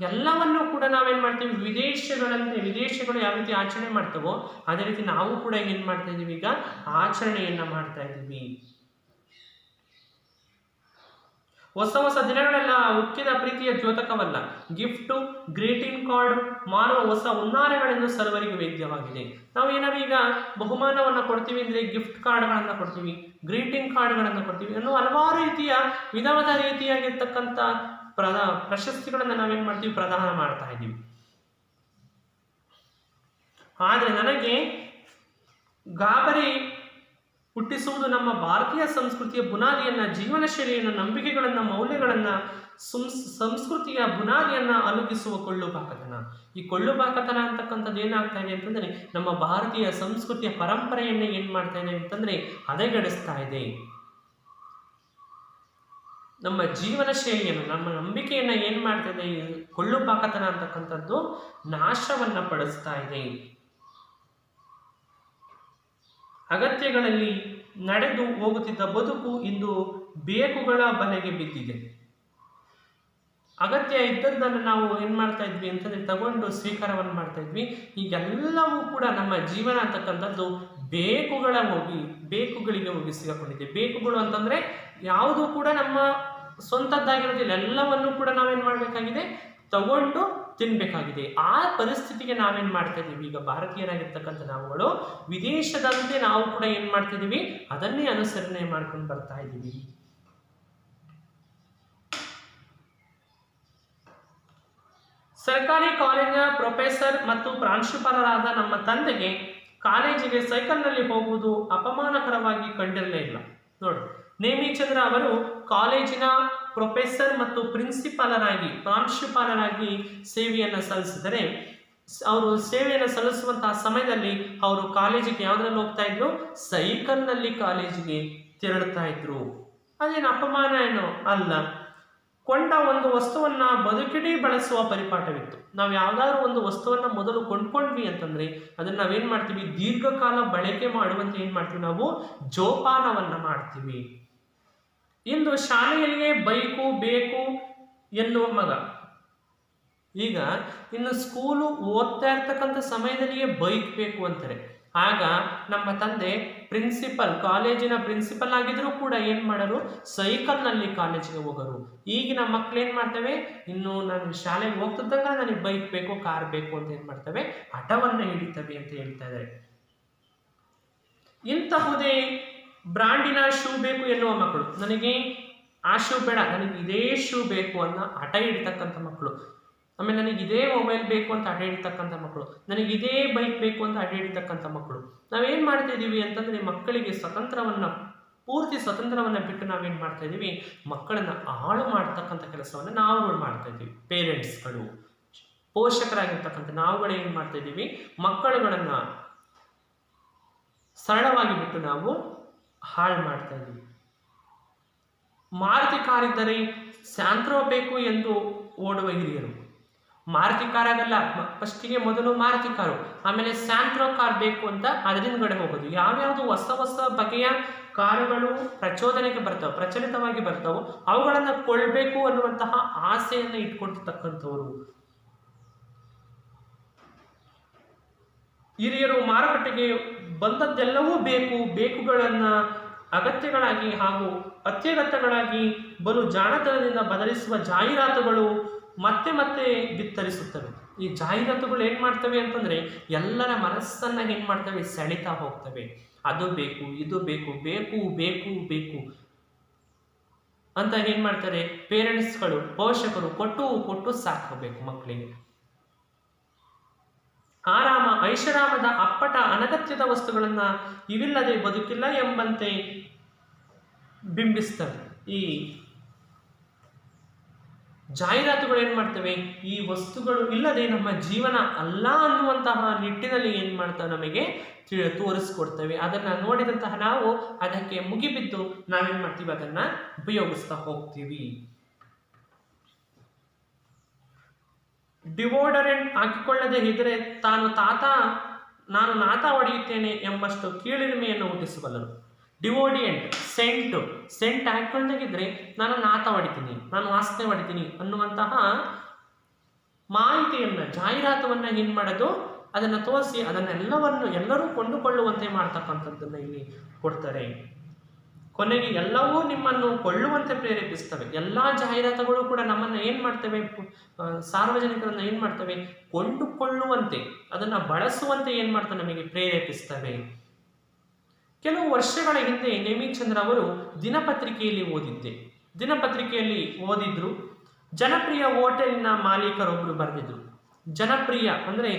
ಎಲ್ಲವನ್ನೂ ಕೂಡ ನಾವೇನು ಮಾಡ್ತೀವಿ, ವಿದೇಶಗಳು ಯಾವ ರೀತಿ ಆಚರಣೆ ಮಾಡ್ತವೋ ಅದೇ ರೀತಿ ನಾವು ಕೂಡ ಏನು ಮಾಡ್ತಾ ಇದ್ದೀವಿ, ಈಗ ಆಚರಣೆಯನ್ನು ಮಾಡ್ತಾ ಇದ್ದೀವಿ. ಹೊಸ ದಿನಗಳೆಲ್ಲ ಉಕ್ಕಿದ ಪ್ರೀತಿಯ ದ್ಯೋತಕವಲ್ಲ, ಗಿಫ್ಟು, ಗ್ರೀಟಿಂಗ್ ಕಾರ್ಡ್ ಮಾರುವ ಹೊಸ ಹುನ್ನಾರಗಳೆಂದು ಸರ್ವರಿಗೂ ವೇದ್ಯವಾಗಿದೆ. ನಾವು ಏನಾದ್ರು ಈಗ ಬಹುಮಾನವನ್ನು ಕೊಡ್ತೀವಿ ಅಂದರೆ ಗಿಫ್ಟ್ ಕಾರ್ಡ್ಗಳನ್ನು ಕೊಡ್ತೀವಿ, ಗ್ರೀಟಿಂಗ್ ಕಾರ್ಡ್ಗಳನ್ನು ಕೊಡ್ತೀವಿ, ಅನ್ನೋ ಹಲವಾರು ರೀತಿಯ ವಿಧವಾದ ರೀತಿಯಾಗಿರ್ತಕ್ಕಂಥ ಪ್ರಶಸ್ತಿಗಳನ್ನು ನಾವೇನು ಮಾಡ್ತೀವಿ, ಪ್ರದಾನ ಮಾಡ್ತಾ ಇದ್ದೀವಿ. ಆದರೆ ನನಗೆ ಗಾಬರಿ ಹುಟ್ಟಿಸುವುದು ನಮ್ಮ ಭಾರತೀಯ ಸಂಸ್ಕೃತಿಯ ಬುನಾದಿಯನ್ನು, ಜೀವನ ಶೈಲಿಯನ್ನು, ನಂಬಿಕೆಗಳನ್ನು, ಮೌಲ್ಯಗಳನ್ನು, ಸಂಸ್ಕೃತಿಯ ಬುನಾದಿಯನ್ನು ಅಲುಗಿಸುವ ಕೊಳ್ಳು ಬಾಕತನ. ಈ ಕೊಳ್ಳು ಬಾಕತನ ಅಂತಕ್ಕಂಥದ್ದು ಏನಾಗ್ತಾ ಇದೆ ಅಂತಂದರೆ, ನಮ್ಮ ಭಾರತೀಯ ಸಂಸ್ಕೃತಿಯ ಪರಂಪರೆಯನ್ನೇ ಏನು ಮಾಡ್ತಾ ಇದೆ ಅಂತಂದರೆ ಹದಗೆಡಿಸ್ತಾ ಇದೆ. ನಮ್ಮ ಜೀವನ ಶೈಲಿಯನ್ನು, ನಮ್ಮ ನಂಬಿಕೆಯನ್ನು ಏನು ಮಾಡ್ತಾ ಇದೆ, ಕೊಳ್ಳು ಬಾಕತನ ಅಂತಕ್ಕಂಥದ್ದು ನಾಶವನ್ನು ಪಡಿಸ್ತಾ ಇದೆ. ಅಗತ್ಯಗಳಲ್ಲಿ ನಡೆದು ಹೋಗುತ್ತಿದ್ದ ಬದುಕು ಇಂದು ಬೇಕುಗಳ ಬಲೆಗೆ ಬಿದ್ದಿದೆ. ಅಗತ್ಯ ಇದ್ದದ್ದನ್ನು ನಾವು ಏನು ಮಾಡ್ತಾ ಇದ್ವಿ ಅಂತಂದರೆ ತಗೊಂಡು ಸ್ವೀಕಾರವನ್ನು ಮಾಡ್ತಾ ಇದ್ವಿ. ಈಗೆಲ್ಲವೂ ಕೂಡ ನಮ್ಮ ಜೀವನ ಅಂತಕ್ಕಂಥದ್ದು ಬೇಕುಗಳಿಗೆ ಹೋಗಿ ಸಿಗಾಕೊಂಡಿದೆ. ಬೇಕುಗಳು ಅಂತಂದರೆ ಯಾವುದೂ ಕೂಡ ನಮ್ಮ ಸ್ವಂತದ್ದಾಗಿರೋದಿಲ್ಲ, ಎಲ್ಲವನ್ನೂ ಕೂಡ ನಾವೇನು ಮಾಡಬೇಕಾಗಿದೆ, ತಗೊಂಡು ತಿನ್ನಬೇಕಾಗಿದೆ. ಆ ಪರಿಸ್ಥಿತಿಗೆ ನಾವೇನು ಮಾಡ್ತಾ ಇದ್ದೀವಿ, ಈಗ ಭಾರತೀಯರಾಗಿರ್ತಕ್ಕಂಥ ನಾವುಗಳು ವಿದೇಶದಂತೆ ನಾವು ಕೂಡ ಏನು ಮಾಡ್ತಿದ್ದೀವಿ, ಅದನ್ನೇ ಅನುಸರಣೆ ಮಾಡ್ಕೊಂಡು ಬರ್ತಾ ಇದ್ದೀವಿ. ಸರ್ಕಾರಿ ಕಾಲೇಜಿನ ಪ್ರೊಫೆಸರ್ ಮತ್ತು ಪ್ರಾಂಶುಪಾಲರಾದ ನಮ್ಮ ತಂದೆಗೆ ಕಾಲೇಜಿಗೆ ಸೈಕಲ್ನಲ್ಲಿ ಹೋಗುವುದು ಅಪಮಾನಕರವಾಗಿ ಕಂಡಿರಲೇ ಇಲ್ಲ. ನೋಡಿ, ನೇಮಿಚಂದ್ರ ಅವರು ಕಾಲೇಜಿನ ಪ್ರೊಫೆಸರ್ ಮತ್ತು ಪ್ರಾಂಶುಪಾಲರಾಗಿ ಸೇವೆಯನ್ನು ಸಲ್ಲಿಸಿದರೆ, ಅವರು ಸೇವೆಯನ್ನು ಸಲ್ಲಿಸುವಂತಹ ಸಮಯದಲ್ಲಿ ಅವರು ಕಾಲೇಜಿಗೆ ಯಾವುದ್ರಲ್ಲಿ ಹೋಗ್ತಾ ಇದ್ರು, ಸೈಕಲ್ನಲ್ಲಿ ಕಾಲೇಜಿಗೆ ತೆರಳುತ್ತಾ ಇದ್ರು. ಅದೇನು ಅಪಮಾನ ಏನೋ ಅಲ್ಲ. ಕೊಂಡ ಒಂದು ವಸ್ತುವನ್ನು ಬದುಕಿಡೀ ಬಳಸುವ ಪರಿಪಾಠವಿತ್ತು. ನಾವು ಯಾವುದಾದ್ರೂ ಒಂದು ವಸ್ತುವನ್ನು ಮೊದಲು ಕೊಂಡ್ಕೊಂಡ್ವಿ ಅಂತಂದರೆ ಅದನ್ನು ನಾವೇನು ಮಾಡ್ತೀವಿ, ದೀರ್ಘಕಾಲ ಬಳಕೆ ಮಾಡುವಂತೆ ಏನು ಮಾಡ್ತೀವಿ, ನಾವು ಜೋಪಾನವನ್ನು ಮಾಡ್ತೀವಿ. ಇಂದು ಶಾಲೆಯಲ್ಲಿಯೇ ಬೈಕು ಬೇಕು ಎನ್ನುವ ಮಗ, ಈಗ ಇನ್ನು ಸ್ಕೂಲು ಓದ್ತಾ ಇರ್ತಕ್ಕಂಥ ಸಮಯದಲ್ಲಿಯೇ ಬೈಕ್ ಬೇಕು ಅಂತಾರೆ. ಆಗ ನಮ್ಮ ತಂದೆ ಪ್ರಿನ್ಸಿಪಲ್, ಕಾಲೇಜಿನ ಪ್ರಿನ್ಸಿಪಲ್ ಆಗಿದ್ರು ಕೂಡ ಏನು ಮಾಡೋರು, ಸೈಕಲ್ನಲ್ಲಿ ಕಾಲೇಜಿಗೆ ಹೋಗೋರು. ಈಗಿನ ಮಕ್ಳು ಏನು ಮಾಡ್ತವೆ, ಇನ್ನು ನಾನು ಶಾಲೆಗೆ ಹೋಗ್ತಿದ್ದಾಗ ನನಗೆ ಬೈಕ್ ಬೇಕು, ಕಾರ್ ಬೇಕು ಅಂತ ಏನು ಮಾಡ್ತವೆ, ಹಠವನ್ನು ಹಿಡಿತವೆ ಅಂತ ಹೇಳ್ತಾ ಇದ್ದಾರೆ. ಇಂತಹುದೇ ಬ್ರಾಂಡಿನ ಶೂ ಬೇಕು ಎನ್ನುವ ಮಕ್ಕಳು, ನನಗೆ ಆ ಶೂ ಬೇಡ, ನನಗೆ ಇದೇ ಶೂ ಬೇಕು ಅನ್ನೋ ಹಠ ಹಿಡಿತಕ್ಕಂಥ ಮಕ್ಕಳು. ಆಮೇಲೆ ನನಗೆ ಇದೇ ಮೊಬೈಲ್ ಬೇಕು ಅಂತ ಹಠ ಹಿಡಿತಕ್ಕಂಥ ಮಕ್ಕಳು, ನನಗೆ ಇದೇ ಬೈಕ್ ಬೇಕು ಅಂತ ಹಠ ಹಿಡಿತಕ್ಕಂಥ ಮಕ್ಕಳು. ನಾವೇನು ಮಾಡ್ತಾ ಇದ್ದೀವಿ ಅಂತಂದರೆ, ಮಕ್ಕಳಿಗೆ ಪೂರ್ತಿ ಸ್ವತಂತ್ರವನ್ನು ಬಿಟ್ಟು ನಾವೇನು ಮಾಡ್ತಾ ಇದ್ದೀವಿ, ಮಕ್ಕಳನ್ನು ಹಾಳು ಮಾಡ್ತಕ್ಕಂಥ ಕೆಲಸವನ್ನು ನಾವುಗಳು ಮಾಡ್ತಾ ಇದ್ದೀವಿ. ಪೇರೆಂಟ್ಸ್ಗಳು, ಪೋಷಕರಾಗಿರ್ತಕ್ಕಂಥ ನಾವುಗಳು ಏನು ಮಾಡ್ತಾ ಇದ್ದೀವಿ, ಮಕ್ಕಳುಗಳನ್ನು ಸರಳವಾಗಿ ಬಿಟ್ಟು ನಾವು ಹಾಳು ಮಾಡ್ತಾ ಇದ್ದೀವಿ. ಮಾರುತಿ ಕಾರ್ ಇದ್ದರೆ ಸ್ಯಾಂತ್ರೋ ಬೇಕು ಎಂದು ಓಡುವ ಹಿರಿಯರು. ಮಾರುತಿ ಕಾರ್ ಆಗಲ್ಲ, ಫಸ್ಟಿಗೆ ಮೊದಲು ಮಾರುತಿ ಕಾರು, ಆಮೇಲೆ ಸ್ಯಾಂತ್ರೋ ಕಾರ್ ಬೇಕು ಅಂತ ಅದರಿಂದಗಡೆ ಹೋಗೋದು. ಯಾವ್ಯಾವುದು ಹೊಸ ಬಗೆಯ ಕಾರುಗಳು ಪ್ರಚೋದನೆಗೆ ಬರ್ತಾವೆ, ಪ್ರಚಲಿತವಾಗಿ ಬರ್ತಾವೆ, ಅವುಗಳನ್ನು ಕೊಳ್ಳಬೇಕು ಅನ್ನುವಂತಹ ಆಸೆಯನ್ನು ಇಟ್ಕೊಂಡಿರ್ತಕ್ಕಂಥವ್ರು ಹಿರಿಯರು. ಮಾರುಕಟ್ಟೆಗೆ ಬಂದದ್ದೆಲ್ಲವೂ ಬೇಕುಗಳನ್ನು ಅಗತ್ಯಗಳಾಗಿ ಹಾಗೂ ಅತ್ಯಗತ್ಯಗಳಾಗಿ ಬಲು ಜಾಣತನದಿಂದ ಬದಲಿಸುವ ಜಾಹೀರಾತುಗಳು ಮತ್ತೆ ಬಿತ್ತರಿಸುತ್ತವೆ. ಈ ಜಾಹೀರಾತುಗಳು ಏನು ಮಾಡ್ತವೆ ಅಂತಂದರೆ, ಎಲ್ಲರ ಮನಸ್ಸನ್ನು ಏನು ಮಾಡ್ತವೆ, ಸೆಳಿತಾ ಹೋಗ್ತವೆ. ಅದು ಬೇಕು, ಇದು ಬೇಕು, ಬೇಕು ಬೇಕು ಬೇಕು ಅಂತ ಏನು ಮಾಡ್ತಾರೆ ಪೇರೆಂಟ್ಸ್ಗಳು, ಪೋಷಕರು ಕೊಟ್ಟು ಸಾಕಬೇಕು ಮಕ್ಕಳಿಗೆ. ಆರಾಮ ಐಷಾರಾಮದ ಅಪ್ಪಟ ಅನಗತ್ಯದ ವಸ್ತುಗಳನ್ನು ಇವಿಲ್ಲದೆ ಬದುಕಿಲ್ಲ ಎಂಬಂತೆ ಬಿಂಬಿಸ್ತವೆ. ಈ ಜಾಹೀರಾತುಗಳು ಏನು ಮಾಡ್ತವೆ, ಈ ವಸ್ತುಗಳು ಇಲ್ಲದೆ ನಮ್ಮ ಜೀವನ ಅಲ್ಲ ಅನ್ನುವಂತಹ ನಿಟ್ಟಿನಲ್ಲಿ ಏನು ಮಾಡ್ತವೆ, ನಮಗೆ ತೋರಿಸ್ಕೊಡ್ತವೆ. ಅದನ್ನು ನೋಡಿದಂತಹ ನಾವು ಅದಕ್ಕೆ ಮುಗಿಬಿದ್ದು ನಾವೇನು ಮಾಡ್ತೀವಿ, ಅದನ್ನು ಉಪಯೋಗಿಸ್ತಾ ಹೋಗ್ತೀವಿ. ಡಿವೋಡರೆಂಟ್ ಹಾಕಿಕೊಳ್ಳದೆ ಇದ್ದರೆ ನಾನು ನಾತ ಹೊಡೆಯುತ್ತೇನೆ ಎಂಬಷ್ಟು ಕೀಳಿರಿಮೆಯನ್ನು ಹುಟ್ಟಿಸಬಲ್ಲರು. ಡಿವೋಡಿಯೆಂಟ್, ಸೆಂಟ್ ಹಾಕಿಕೊಳ್ಳದಾಗಿದ್ರೆ ನಾನು ನಾತ ಹೊಡಿತೀನಿ, ನಾನು ವಾಸನೆ ಹೊಡಿತೀನಿ ಅನ್ನುವಂತಹ ಮಾಹಿತಿಯನ್ನು, ಜಾಹೀರಾತುವನ್ನು ಏನು ಮಾಡೋದು, ಅದನ್ನು ತೋರಿಸಿ ಎಲ್ಲರೂ ಕೊಂಡುಕೊಳ್ಳುವಂತೆ ಮಾಡ್ತಕ್ಕಂಥದ್ದನ್ನು ಇಲ್ಲಿ ಕೊಡ್ತಾರೆ. ಕೊನೆಗೆ ಎಲ್ಲವೂ ನಿಮ್ಮನ್ನು ಕೊಳ್ಳುವಂತೆ ಪ್ರೇರೇಪಿಸ್ತವೆ. ಎಲ್ಲ ಜಾಹೀರಾತುಗಳು ಕೂಡ ನಮ್ಮನ್ನು ಏನು ಮಾಡ್ತವೆ, ಸಾರ್ವಜನಿಕರನ್ನು ಏನು ಮಾಡ್ತವೆ, ಕೊಂಡುಕೊಳ್ಳುವಂತೆ, ಅದನ್ನು ಬಳಸುವಂತೆ ಏನು ಮಾಡ್ತವೆ, ನಮಗೆ ಪ್ರೇರೇಪಿಸ್ತವೆ. ಕೆಲವು ವರ್ಷಗಳ ಹಿಂದೆ ನೇಮಿಚಂದ್ರ ಅವರು ದಿನಪತ್ರಿಕೆಯಲ್ಲಿ ಓದಿದ್ರು. ಜನಪ್ರಿಯ ಹೋಟೆಲಿನ ಮಾಲೀಕರೊಬ್ಬರು ಬರೆದಿದ್ರು. ಜನಪ್ರಿಯ ಅಂದರೆ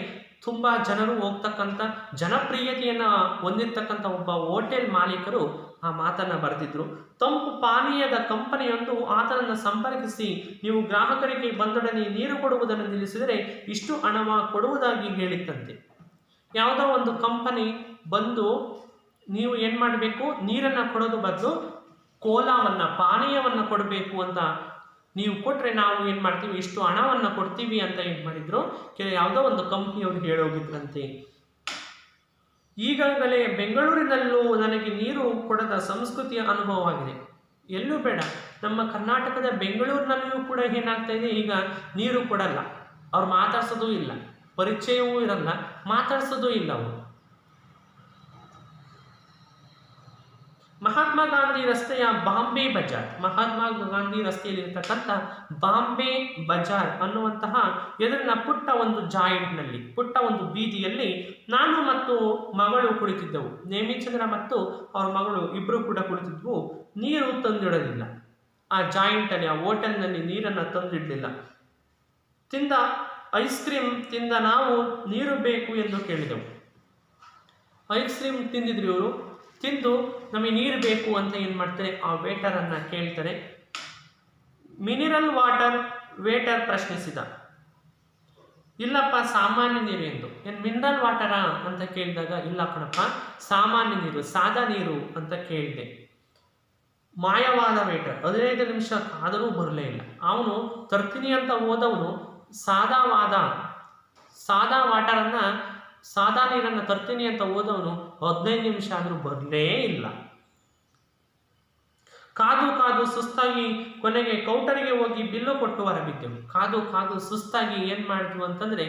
ತುಂಬ ಜನರು ಹೋಗ್ತಕ್ಕಂಥ, ಜನಪ್ರಿಯತೆಯನ್ನು ಹೊಂದಿರತಕ್ಕಂಥ ಒಬ್ಬ ಹೋಟೆಲ್ ಮಾಲೀಕರು ಆ ಮಾತನ್ನು ಬರೆದಿದ್ರು. ತಂಪು ಪಾನೀಯದ ಕಂಪನಿಯೊಂದು ಆತನನ್ನು ಸಂಪರ್ಕಿಸಿ, ನೀವು ಗ್ರಾಹಕರಿಗೆ ಬಂದೊಡನೆ ನೀರು ಕೊಡುವುದನ್ನು ನಿಲ್ಲಿಸಿದರೆ ಇಷ್ಟು ಹಣವ ಕೊಡುವುದಾಗಿ ಹೇಳಿತ್ತಂತೆ. ಯಾವುದೋ ಒಂದು ಕಂಪನಿ ಬಂದು, ನೀವು ಏನು ಮಾಡಬೇಕು, ನೀರನ್ನು ಕೊಡೋದು ಬದಲು ಕೋಲಾವನ್ನು, ಪಾನೀಯವನ್ನು ಕೊಡಬೇಕು ಅಂತ ನೀವು ಕೊಟ್ಟರೆ ನಾವು ಏನು ಮಾಡ್ತೀವಿ, ಇಷ್ಟು ಹಣವನ್ನು ಕೊಡ್ತೀವಿ ಅಂತ ಏನು ಮಾಡಿದ್ರು, ಯಾವುದೋ ಒಂದು ಕಂಪ್ನಿಯವರು ಹೇಳೋಗಿದ್ರಂತೆ. ಈಗಾಗಲೇ ಬೆಂಗಳೂರಿನಲ್ಲೂ ನನಗೆ ನೀರು ಕೊಡದ ಸಂಸ್ಕೃತಿಯ ಅನುಭವವಾಗಿದೆ. ಎಲ್ಲೂ ಬೇಡ, ನಮ್ಮ ಕರ್ನಾಟಕದ ಬೆಂಗಳೂರಿನಲ್ಲಿಯೂ ಕೂಡ ಏನಾಗ್ತಾ ಇದೆ, ಈಗ ನೀರು ಕೊಡಲ್ಲ, ಅವ್ರು ಮಾತಾಡ್ಸೋದು ಇಲ್ಲ, ಪರಿಚಯವೂ ಇರಲ್ಲ, ಮಾತಾಡ್ಸೋದು ಇಲ್ಲ ಅವರು. ಮಹಾತ್ಮ ಗಾಂಧಿ ರಸ್ತೆಯ ಬಾಂಬೆ ಬಜಾರ್, ಮಹಾತ್ಮ ಗಾಂಧಿ ರಸ್ತೆಯಲ್ಲಿರ್ತಕ್ಕಂಥ ಬಾಂಬೆ ಬಜಾರ್ ಅನ್ನುವಂತಹ ಎದುರಿನ ಪುಟ್ಟ ಒಂದು ಜಾಯಿಂಟ್ನಲ್ಲಿ, ಪುಟ್ಟ ಒಂದು ಬೀದಿಯಲ್ಲಿ ನಾನು ಮತ್ತು ಮಗಳು ಕುಳಿತಿದ್ದೆವು. ನೇಮಿಚಂದ್ರ ಮತ್ತು ಅವ್ರ ಮಗಳು ಇಬ್ಬರು ಕೂಡ ಕುಳಿತಿದ್ವು. ನೀರು ತಂದಿಡಲಿಲ್ಲ, ಆ ಜಾಯಿಂಟಲ್ಲಿ, ಆ ಹೋಟೆಲ್ನಲ್ಲಿ ನೀರನ್ನು ತಂದಿಡಲಿಲ್ಲ. ಐಸ್ ಕ್ರೀಮ್ ತಿಂದ ನಾವು ನೀರು ಬೇಕು ಎಂದು ಕೇಳಿದೆವು. ಐಸ್ ಕ್ರೀಮ್ ತಿಂದಿದ್ರು ಇವರು. ತಿಂದು ನಮಗೆ ನೀರು ಬೇಕು ಅಂತ ಏನು ಮಾಡ್ತಾರೆ, ಆ ವೇಟರನ್ನು ಕೇಳ್ತಾರೆ. ಮಿನರಲ್ ವಾಟರ್ ವೇಟರ್ ಪ್ರಶ್ನಿಸಿದ. ಇಲ್ಲಪ್ಪ, ಸಾಮಾನ್ಯ ನೀರು ಎಂದು. ಏನು ಮಿನರಲ್ ವಾಟರಾ ಅಂತ ಕೇಳಿದಾಗ, ಇಲ್ಲ ಕಣಪ್ಪ, ಸಾಮಾನ್ಯ ನೀರು, ಸಾದಾ ನೀರು ಅಂತ ಕೇಳಿದೆ. ಮಾಯವಾದ ವೇಟರ್ 15 ನಿಮಿಷ ಆದರೂ ಬರಲೇ ಇಲ್ಲ. ಅವನು ತರ್ತೀನಿ ಅಂತ ಹೋದವನು ಸಾದಾ ವಾಟರನ್ನು, ಸಾದಾ ನೀರನ್ನು ತರ್ತೀನಿ ಅಂತ ಹೋದವನು 15 ನಿಮಿಷ ಆದರೂ ಬರಲೇ ಇಲ್ಲ. ಕಾದು ಸುಸ್ತಾಗಿ ಕೊನೆಗೆ ಕೌಂಟರಿಗೆ ಹೋಗಿ ಬಿಲ್ಲು ಕೊಟ್ಟು ಹೊರಬಿದ್ದೆವು. ಕಾದು ಸುಸ್ತಾಗಿ ಏನು ಮಾಡಿದ್ವು ಅಂತಂದರೆ,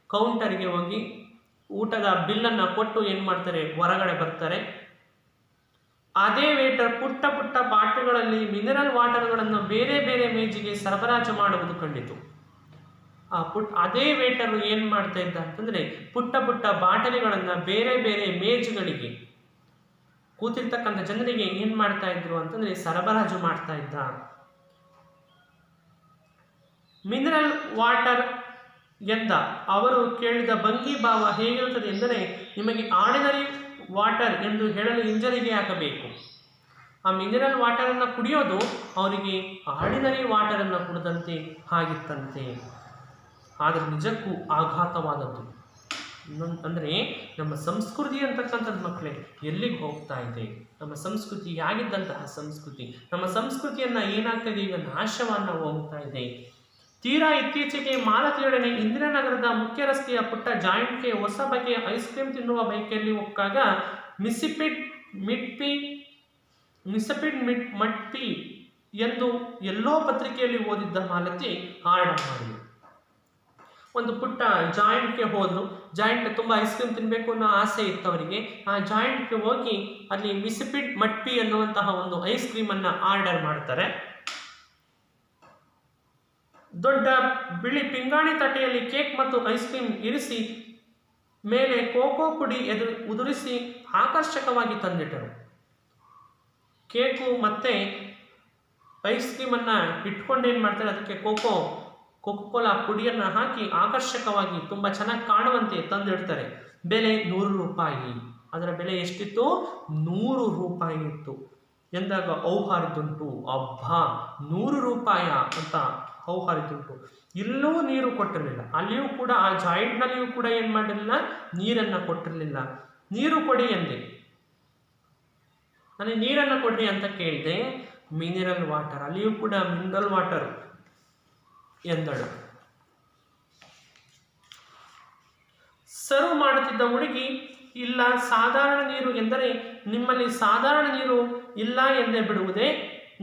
ಕೌಂಟರಿಗೆ ಹೋಗಿ ಊಟದ ಬಿಲ್ಲನ್ನು ಕೊಟ್ಟು ಏನು ಮಾಡ್ತಾರೆ, ಹೊರಗಡೆ ಬರ್ತಾರೆ. ಅದೇ ವೇಟರ್ ಪುಟ್ಟ ಪುಟ್ಟ ಬಾಟಲ್ಗಳಲ್ಲಿ ಮಿನರಲ್ ವಾಟರ್ಗಳನ್ನು ಬೇರೆ ಬೇರೆ ಮೇಜಿಗೆ ಸರಬರಾಜು ಮಾಡುವುದು ಕಂಡಿತು. ಅದೇ ವೇಟರ್ ಏನು ಮಾಡ್ತಾ ಇದ್ದ ಅಂತಂದ್ರೆ, ಪುಟ್ಟ ಪುಟ್ಟ ಬಾಟಲಿಗಳನ್ನು ಬೇರೆ ಬೇರೆ ಮೇಜುಗಳಿಗೆ ಕೂತಿರ್ತಕ್ಕಂಥ ಜನರಿಗೆ ಏನ್ ಮಾಡ್ತಾ ಇದ್ರು ಅಂತಂದ್ರೆ ಸರಬರಾಜು ಮಾಡ್ತಾ ಇದ್ದ. ಮಿನರಲ್ ವಾಟರ್ ಎಂದ ಅವರು ಕೇಳಿದ ಭಂಗಿ ಭಾವ ಹೇಗಿರುತ್ತದೆ ಎಂದರೆ, ನಿಮಗೆ ಆರ್ಡಿನರಿ ವಾಟರ್ ಎಂದು ಹೇಳಲು ಹಿಂಜರಿಕೆ ಆಗಬೇಕು. ಆ ಮಿನರಲ್ ವಾಟರನ್ನು ಕುಡಿಯೋದು ಅವರಿಗೆ ಆರ್ಡಿನರಿ ವಾಟರನ್ನು ಕುಡಿದಂತೆ ಆಗಿತ್ತಂತೆ. ಆದರೆ ನಿಜಕ್ಕೂ ಆಘಾತವಾದದ್ದು. ಅಂದರೆ ನಮ್ಮ ಸಂಸ್ಕೃತಿ ಅಂತಕ್ಕಂಥದ್ದು ಮಕ್ಕಳೇ ಎಲ್ಲಿಗೆ ಹೋಗ್ತಾ ಇದೆ? ನಮ್ಮ ಸಂಸ್ಕೃತಿ ಯಾಗಿದ್ದಂತಹ ಸಂಸ್ಕೃತಿ, ನಮ್ಮ ಸಂಸ್ಕೃತಿಯನ್ನು ಏನಾಗ್ತದೆ ಈಗ ನಾಶವನ್ನು ಹೋಗ್ತಾ ಇದೆ. ತೀರಾ ಇತ್ತೀಚೆಗೆ ಮಾಲತಿಯೊಡನೆ ಇಂದಿರಾನಗರದ ಮುಖ್ಯ ರಸ್ತೆಯ ಪುಟ್ಟ ಜಾಯಿಂಟ್ಗೆ ಹೊಸ ಬಗೆಯ ಐಸ್ ಕ್ರೀಮ್ ತಿನ್ನುವ ಬೈಕಲ್ಲಿ ಹೋಗಾಗ ಮಿಸಿಪಿಡ್ ಮಟ್ಪಿ ಎಂದು ಎಲ್ಲೋ ಪತ್ರಿಕೆಯಲ್ಲಿ ಓದಿದ್ದ ಮಾಲತಿ ಆರ್ಡರ್ ಮಾಡಿದ್ರು. ಒಂದು ಪುಟ್ಟ ಜಾಯಿಂಟ್ಗೆ ಹೋದ್ರು. ಜಾಯಿಂಟ್ ತುಂಬ ಐಸ್ ಕ್ರೀಮ್ ತಿನ್ನಬೇಕು ಅನ್ನೋ ಆಸೆ ಇತ್ತು ಅವರಿಗೆ. ಆ ಜಾಯಿಂಟ್ಗೆ ಹೋಗಿ ಅಲ್ಲಿ ಮಿಸಿಪಿಡ್ ಮಟ್ಪಿ ಅನ್ನುವಂತಹ ಒಂದು ಐಸ್ ಕ್ರೀಮನ್ನು ಆರ್ಡರ್ ಮಾಡ್ತಾರೆ. ದೊಡ್ಡ ಬಿಳಿ ಪಿಂಗಾಣಿ ತಟ್ಟೆಯಲ್ಲಿ ಕೇಕ್ ಮತ್ತು ಐಸ್ ಕ್ರೀಮ್ ಇರಿಸಿ ಮೇಲೆ ಕೋಕೋ ಪುಡಿ ಉದುರಿಸಿ ಆಕರ್ಷಕವಾಗಿ ತಂದಿಟ್ಟರು. ಕೇಕು ಮತ್ತೆ ಐಸ್ ಕ್ರೀಮನ್ನು ಇಟ್ಕೊಂಡು ಏನು ಮಾಡ್ತಾರೆ, ಅದಕ್ಕೆ ಕೋಕೋ ಕೋಲಾ ಪುಡಿಯನ್ನು ಹಾಕಿ ಆಕರ್ಷಕವಾಗಿ ತುಂಬ ಚೆನ್ನಾಗಿ ಕಾಣುವಂತೆ ತಂದಿಡ್ತಾರೆ. ಬೆಲೆ 100 ರೂಪಾಯಿ. ಅದರ ಬೆಲೆ ಎಷ್ಟಿತ್ತು? 100 ರೂಪಾಯಿ ಇತ್ತು. ಎಂದಾಗ ಔಹಾರಿದ್ದುಂಟು. ಅಬ್ಬಾ 100 ರೂಪಾಯ ಅಂತ ಔಹಾರಿದ್ದುಂಟು. ಇಲ್ಲೂ ನೀರು ಕೊಟ್ಟಿರಲಿಲ್ಲ. ಅಲ್ಲಿಯೂ ಕೂಡ ಆ ಜಾಯಿಂಟ್ನಲ್ಲಿಯೂ ಕೂಡ ಏನು ಮಾಡಿರಲಿಲ್ಲ, ನೀರನ್ನು ಕೊಟ್ಟಿರಲಿಲ್ಲ. ನೀರು ಕೊಡಿ ಎಂದೆ. ನನಗೆ ನೀರನ್ನು ಕೊಡಿ ಅಂತ ಕೇಳಿದೆ. ಮಿನರಲ್ ವಾಟರ್, ಅಲ್ಲಿಯೂ ಕೂಡ ಮಿನರಲ್ ವಾಟರ್ ಎಂದಳು. ಸರ್ವ್ ಮಾಡುತ್ತಿದ್ದ ಹುಡುಗಿ, ಇಲ್ಲ ಸಾಧಾರಣ ನೀರು ಎಂದರೆ ನಿಮ್ಮಲ್ಲಿ ಸಾಧಾರಣ ನೀರು ಇಲ್ಲ ಎಂದೇ ಬಿಡುವುದೇ?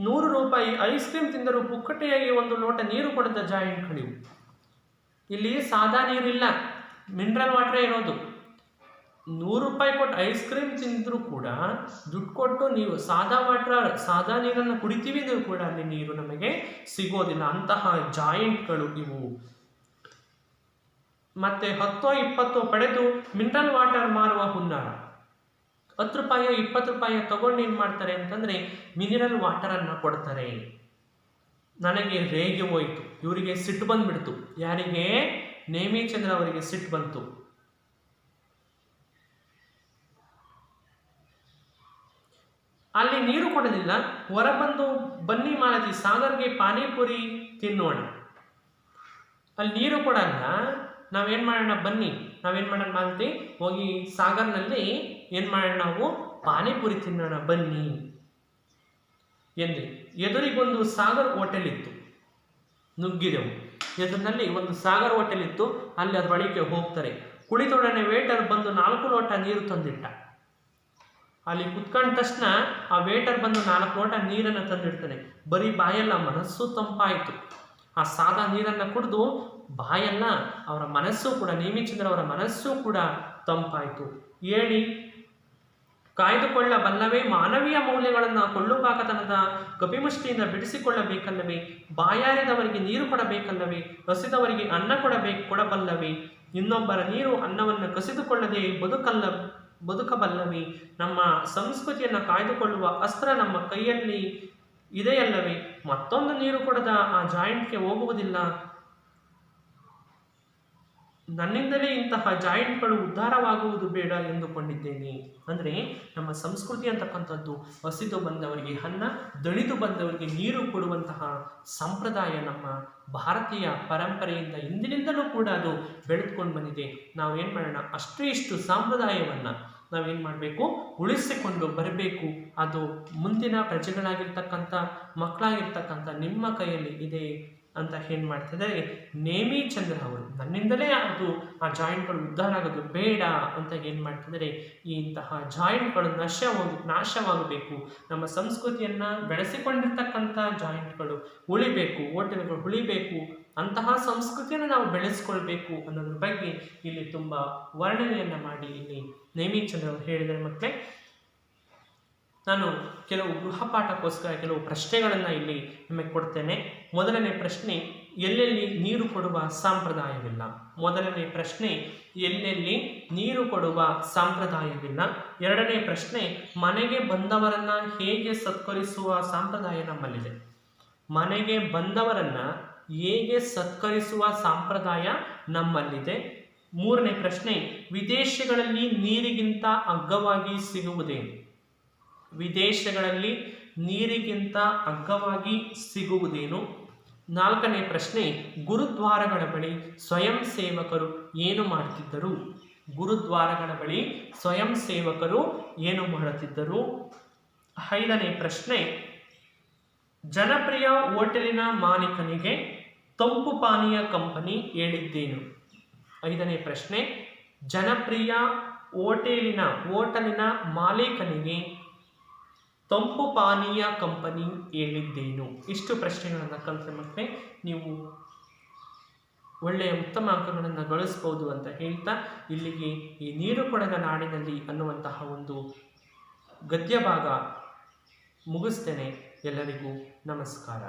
100 ರೂಪಾಯಿ ಐಸ್ ಕ್ರೀಮ್ ತಿಂದರೂ ಪುಕ್ಕಟೆಯಾಗಿ ಒಂದು ಲೋಟ ನೀರು ಕೊಡದ ಜಾಯಿಂಟ್ಗಳಿವು. ಇಲ್ಲಿ ಸಾದಾ ನೀರಿಲ್ಲ, ಮಿನರಲ್ ವಾಟರೇ ಇರೋದು. 100 ರೂಪಾಯಿ ಕೊಟ್ಟು ಐಸ್ ಕ್ರೀಮ್ ತಿಂದರೂ ಕೂಡ ದುಡ್ಡು ಕೊಟ್ಟು ನೀವು ಸಾದಾ ನೀರನ್ನು ಕುಡಿತೀವಿ ಅಂದರೂ ಕೂಡ ಅಲ್ಲಿ ನೀರು ನಮಗೆ ಸಿಗೋದಿಲ್ಲ. ಅಂತಹ ಜಾಯಿಂಟ್ಗಳು ಇವು. ಮತ್ತೆ 10-20 ಪಡೆದು ಮಿನರಲ್ ವಾಟರ್ ಮಾರುವ ಹುನ್ನಾರ. 10 ರೂಪಾಯಿ 20 ರೂಪಾಯಿ ತಗೊಂಡು ಏನು ಮಾಡ್ತಾರೆ ಅಂತಂದರೆ ಮಿನರಲ್ ವಾಟರನ್ನು ಕೊಡ್ತಾರೆ. ನನಗೆ ರೇಗೆ ಹೋಯಿತು. ಇವರಿಗೆ ಸಿಟ್ಟು ಬಂದ್ಬಿಡ್ತು. ಯಾರಿಗೆ? ನೇಮಿಚಂದ್ರ ಅವರಿಗೆ ಸಿಟ್ಟು ಬಂತು. ಅಲ್ಲಿ ನೀರು ಕೊಡಲಿಲ್ಲ. ಹೊರಬಂದು ಬನ್ನಿ ಮಾಲತಿ, ಸಾಗರ್ಗೆ ಪಾನಿಪುರಿ ತಿನ್ನೋಣ. ಅಲ್ಲಿ ನೀರು ಕೊಡಲ್ಲ, ನಾವೇನು ಮಾಡೋಣ ಬನ್ನಿ, ನಾವೇನು ಮಾಡೋಣ ಮಾಲತಿ, ಹೋಗಿ ಸಾಗರ್ನಲ್ಲಿ ಏನು ಮಾಡೋಣ, ನಾವು ಪಾನಿಪುರಿ ತಿನ್ನೋಣ ಬನ್ನಿ ಎಂದೆ. ಎದುರಿಗೊಂದು ಸಾಗರ್ ಹೋಟೆಲ್ ಇತ್ತು. ನುಗ್ಗಿದೆವು. ಎದುರಿನಲ್ಲಿ ಒಂದು ಸಾಗರ್ ಹೋಟೆಲ್ ಇತ್ತು. ಅಲ್ಲಿ ಅದ್ರ ಬಳಿಗೆ ಹೋಗ್ತಾರೆ. ಕುಳಿತೊಡನೆ ವೇಟರ್ ಬಂದು 4 ಲೋಟ ನೀರು ತಂದಿಟ್ಟ. ಅಲ್ಲಿ ಕುತ್ಕೊಂಡ ತಕ್ಷಣ ಆ ವೇಟರ್ ಬಂದು 4 ಲೋಟ ನೀರನ್ನು ತಂದಿಡ್ತಾನೆ. ಬರೀ ಬಾಯೆಲ್ಲ ಮನಸ್ಸು ತಂಪಾಯಿತು. ಆ ಸಾದಾ ನೀರನ್ನು ಕುಡಿದು ಬಾಯೆಲ್ಲ ಅವರ ಮನಸ್ಸು ಕೂಡ, ನೇಮಿಚಂದ್ರ ಅವರ ಮನಸ್ಸು ಕೂಡ ತಂಪಾಯಿತು. ಹೇಳಿ ಕಾಯ್ದುಕೊಳ್ಳಬಲ್ಲವೇ? ಮಾನವೀಯ ಮೌಲ್ಯಗಳನ್ನು ಕೊಳ್ಳುಪಾಕತನದ ಕಪಿಮುಷ್ಟಿಯಿಂದ ಬಿಡಿಸಿಕೊಳ್ಳಬೇಕಲ್ಲವೇ? ಬಾಯಾರಿದವರಿಗೆ ನೀರು ಕೊಡಬೇಕಲ್ಲವೇ? ಹಸಿದವರಿಗೆ ಅನ್ನ ಕೊಡಬಲ್ಲವೇ? ಇನ್ನೊಬ್ಬರ ನೀರು ಅನ್ನವನ್ನು ಕಸಿದುಕೊಳ್ಳದೆ ಬದುಕಬಲ್ಲವೇ? ನಮ್ಮ ಸಂಸ್ಕೃತಿಯನ್ನು ಕಾಯ್ದುಕೊಳ್ಳುವ ಅಸ್ತ್ರ ನಮ್ಮ ಕೈಯಲ್ಲಿ ಇದೆಯಲ್ಲವೇ? ಮತ್ತೊಂದು ನೀರು ಕೊಡದ ಆ ಜಾಯಿಂಟ್ಗೆ ಹೋಗುವುದಿಲ್ಲ. ನನ್ನಿಂದಲೇ ಇಂತಹ ಜಾಯಿಂಟ್ಗಳು ಉದ್ಧಾರವಾಗುವುದು ಬೇಡ ಎಂದುಕೊಂಡಿದ್ದೇನೆ. ಅಂದರೆ ನಮ್ಮ ಸಂಸ್ಕೃತಿ ಅಂತಕ್ಕಂಥದ್ದು ಹಸಿದು ಬಂದವರಿಗೆ ಅನ್ನ, ದಣಿದು ಬಂದವರಿಗೆ ನೀರು ಕೊಡುವಂತಹ ಸಂಪ್ರದಾಯ ನಮ್ಮ ಭಾರತೀಯ ಪರಂಪರೆಯಿಂದ ಹಿಂದಿನಿಂದಲೂ ಕೂಡ ಅದು ಬೆಳೆದುಕೊಂಡು ಬಂದಿದೆ. ನಾವೇನು ಮಾಡೋಣ, ಇಷ್ಟು ಸಂಪ್ರದಾಯವನ್ನು ನಾವೇನು ಮಾಡಬೇಕು, ಉಳಿಸಿಕೊಂಡು ಬರಬೇಕು. ಅದು ಮುಂದಿನ ಪ್ರಜೆಗಳಾಗಿರ್ತಕ್ಕಂಥ ಮಕ್ಕಳಾಗಿರ್ತಕ್ಕಂಥ ನಿಮ್ಮ ಕೈಯಲ್ಲಿ ಇದೆ ಅಂತ ಏನು ಮಾಡ್ತಿದ್ದಾರೆ ನೇಮಿಚಂದ್ರ ಅವರು. ನನ್ನಿಂದಲೇ ಅದು ಆ ಜಾಯಿಂಟ್ಗಳು ಉದ್ಧಾರ ಆಗೋದು ಬೇಡ ಅಂತ ಏನು ಮಾಡ್ತಿದ್ದಾರೆ, ಈ ಇಂತಹ ಜಾಯಿಂಟ್ಗಳು ನಾಶವಾಗಬೇಕು. ನಮ್ಮ ಸಂಸ್ಕೃತಿಯನ್ನು ಬೆಳೆಸಿಕೊಂಡಿರ್ತಕ್ಕಂಥ ಜಾಯಿಂಟ್ಗಳು ಉಳಿಬೇಕು, ಹೋಟೆಲ್ಗಳು ಉಳಿಬೇಕು ಅಂತಹ ಸಂಸ್ಕೃತಿಯನ್ನು ನಾವು ಬೆಳೆಸ್ಕೊಳ್ಬೇಕು ಅನ್ನೋದ್ರ ಬಗ್ಗೆ ಇಲ್ಲಿ ತುಂಬ ವರ್ಣನೆಯನ್ನು ಮಾಡಿ ಇಲ್ಲಿ ನೇಮಿಚಂದ್ರ ಅವರು ಹೇಳಿದರೆ ಮಕ್ಕಳೇ. ನಾನು ಕೆಲವು ಗೃಹಪಾಠಕ್ಕೋಸ್ಕರ ಕೆಲವು ಪ್ರಶ್ನೆಗಳನ್ನು ಇಲ್ಲಿ ನಿಮಗೆ ಕೊಡ್ತೇನೆ. ಮೊದಲನೇ ಪ್ರಶ್ನೆ, ಎಲ್ಲೆಲ್ಲಿ ನೀರು ಕೊಡುವ ಸಂಪ್ರದಾಯವಿಲ್ಲ. ಮೊದಲನೇ ಪ್ರಶ್ನೆ, ಎಲ್ಲೆಲ್ಲಿ ನೀರು ಕೊಡುವ ಸಂಪ್ರದಾಯವಿಲ್ಲ. ಎರಡನೇ ಪ್ರಶ್ನೆ, ಮನೆಗೆ ಬಂದವರನ್ನ ಹೇಗೆ ಸತ್ಕರಿಸುವ ಸಂಪ್ರದಾಯ ನಮ್ಮಲ್ಲಿದೆ. ಮನೆಗೆ ಬಂದವರನ್ನ ಹೇಗೆ ಸತ್ಕರಿಸುವ ಸಂಪ್ರದಾಯ ನಮ್ಮಲ್ಲಿದೆ. ಮೂರನೇ ಪ್ರಶ್ನೆ, ವಿದೇಶಗಳಲ್ಲಿ ನೀರಿಗಿಂತ ಅಗ್ಗವಾಗಿ ಸಿಗುವುದೇನು. ವಿದೇಶಗಳಲ್ಲಿ ನೀರಿಗಿಂತ ಅಗ್ಗವಾಗಿ ಸಿಗುವುದೇನು. ನಾಲ್ಕನೇ ಪ್ರಶ್ನೆ, ಗುರುದ್ವಾರಗಳ ಬಳಿ ಸ್ವಯಂ ಸೇವಕರು ಏನು ಮಾಡುತ್ತಿದ್ದರು. ಗುರುದ್ವಾರಗಳ ಬಳಿ ಸ್ವಯಂ ಸೇವಕರು ಏನು ಮಾಡುತ್ತಿದ್ದರು. ಐದನೇ ಪ್ರಶ್ನೆ, ಜನಪ್ರಿಯ ಹೋಟೆಲಿನ ಮಾಲೀಕನಿಗೆ ತಂಪು ಪಾನೀಯ ಕಂಪನಿ ಹೇಳಿದ್ದೇನು. ಐದನೇ ಪ್ರಶ್ನೆ, ಜನಪ್ರಿಯ ಹೋಟೆಲಿನ ಮಾಲೀಕನಿಗೆ ತಂಪು ಪಾನೀಯ ಕಂಪನಿ ಹೇಳಿದ್ದೇನು. ಇಷ್ಟು ಪ್ರಶ್ನೆಗಳನ್ನು ಕಲಿತ್ರೆ ಮತ್ತೆ ನೀವು ಒಳ್ಳೆಯ ಉತ್ತಮ ಅಂಕಗಳನ್ನು ಗಳಿಸ್ಬೋದು ಅಂತ ಹೇಳ್ತಾ ಇಲ್ಲಿಗೆ ಈ ನೀರು ಕೊಡದ ನಾಡಿನಲ್ಲಿ ಅನ್ನುವಂತಹ ಒಂದು ಗದ್ಯ ಭಾಗ ಮುಗಿಸ್ತೇನೆ. ಎಲ್ಲರಿಗೂ ನಮಸ್ಕಾರ.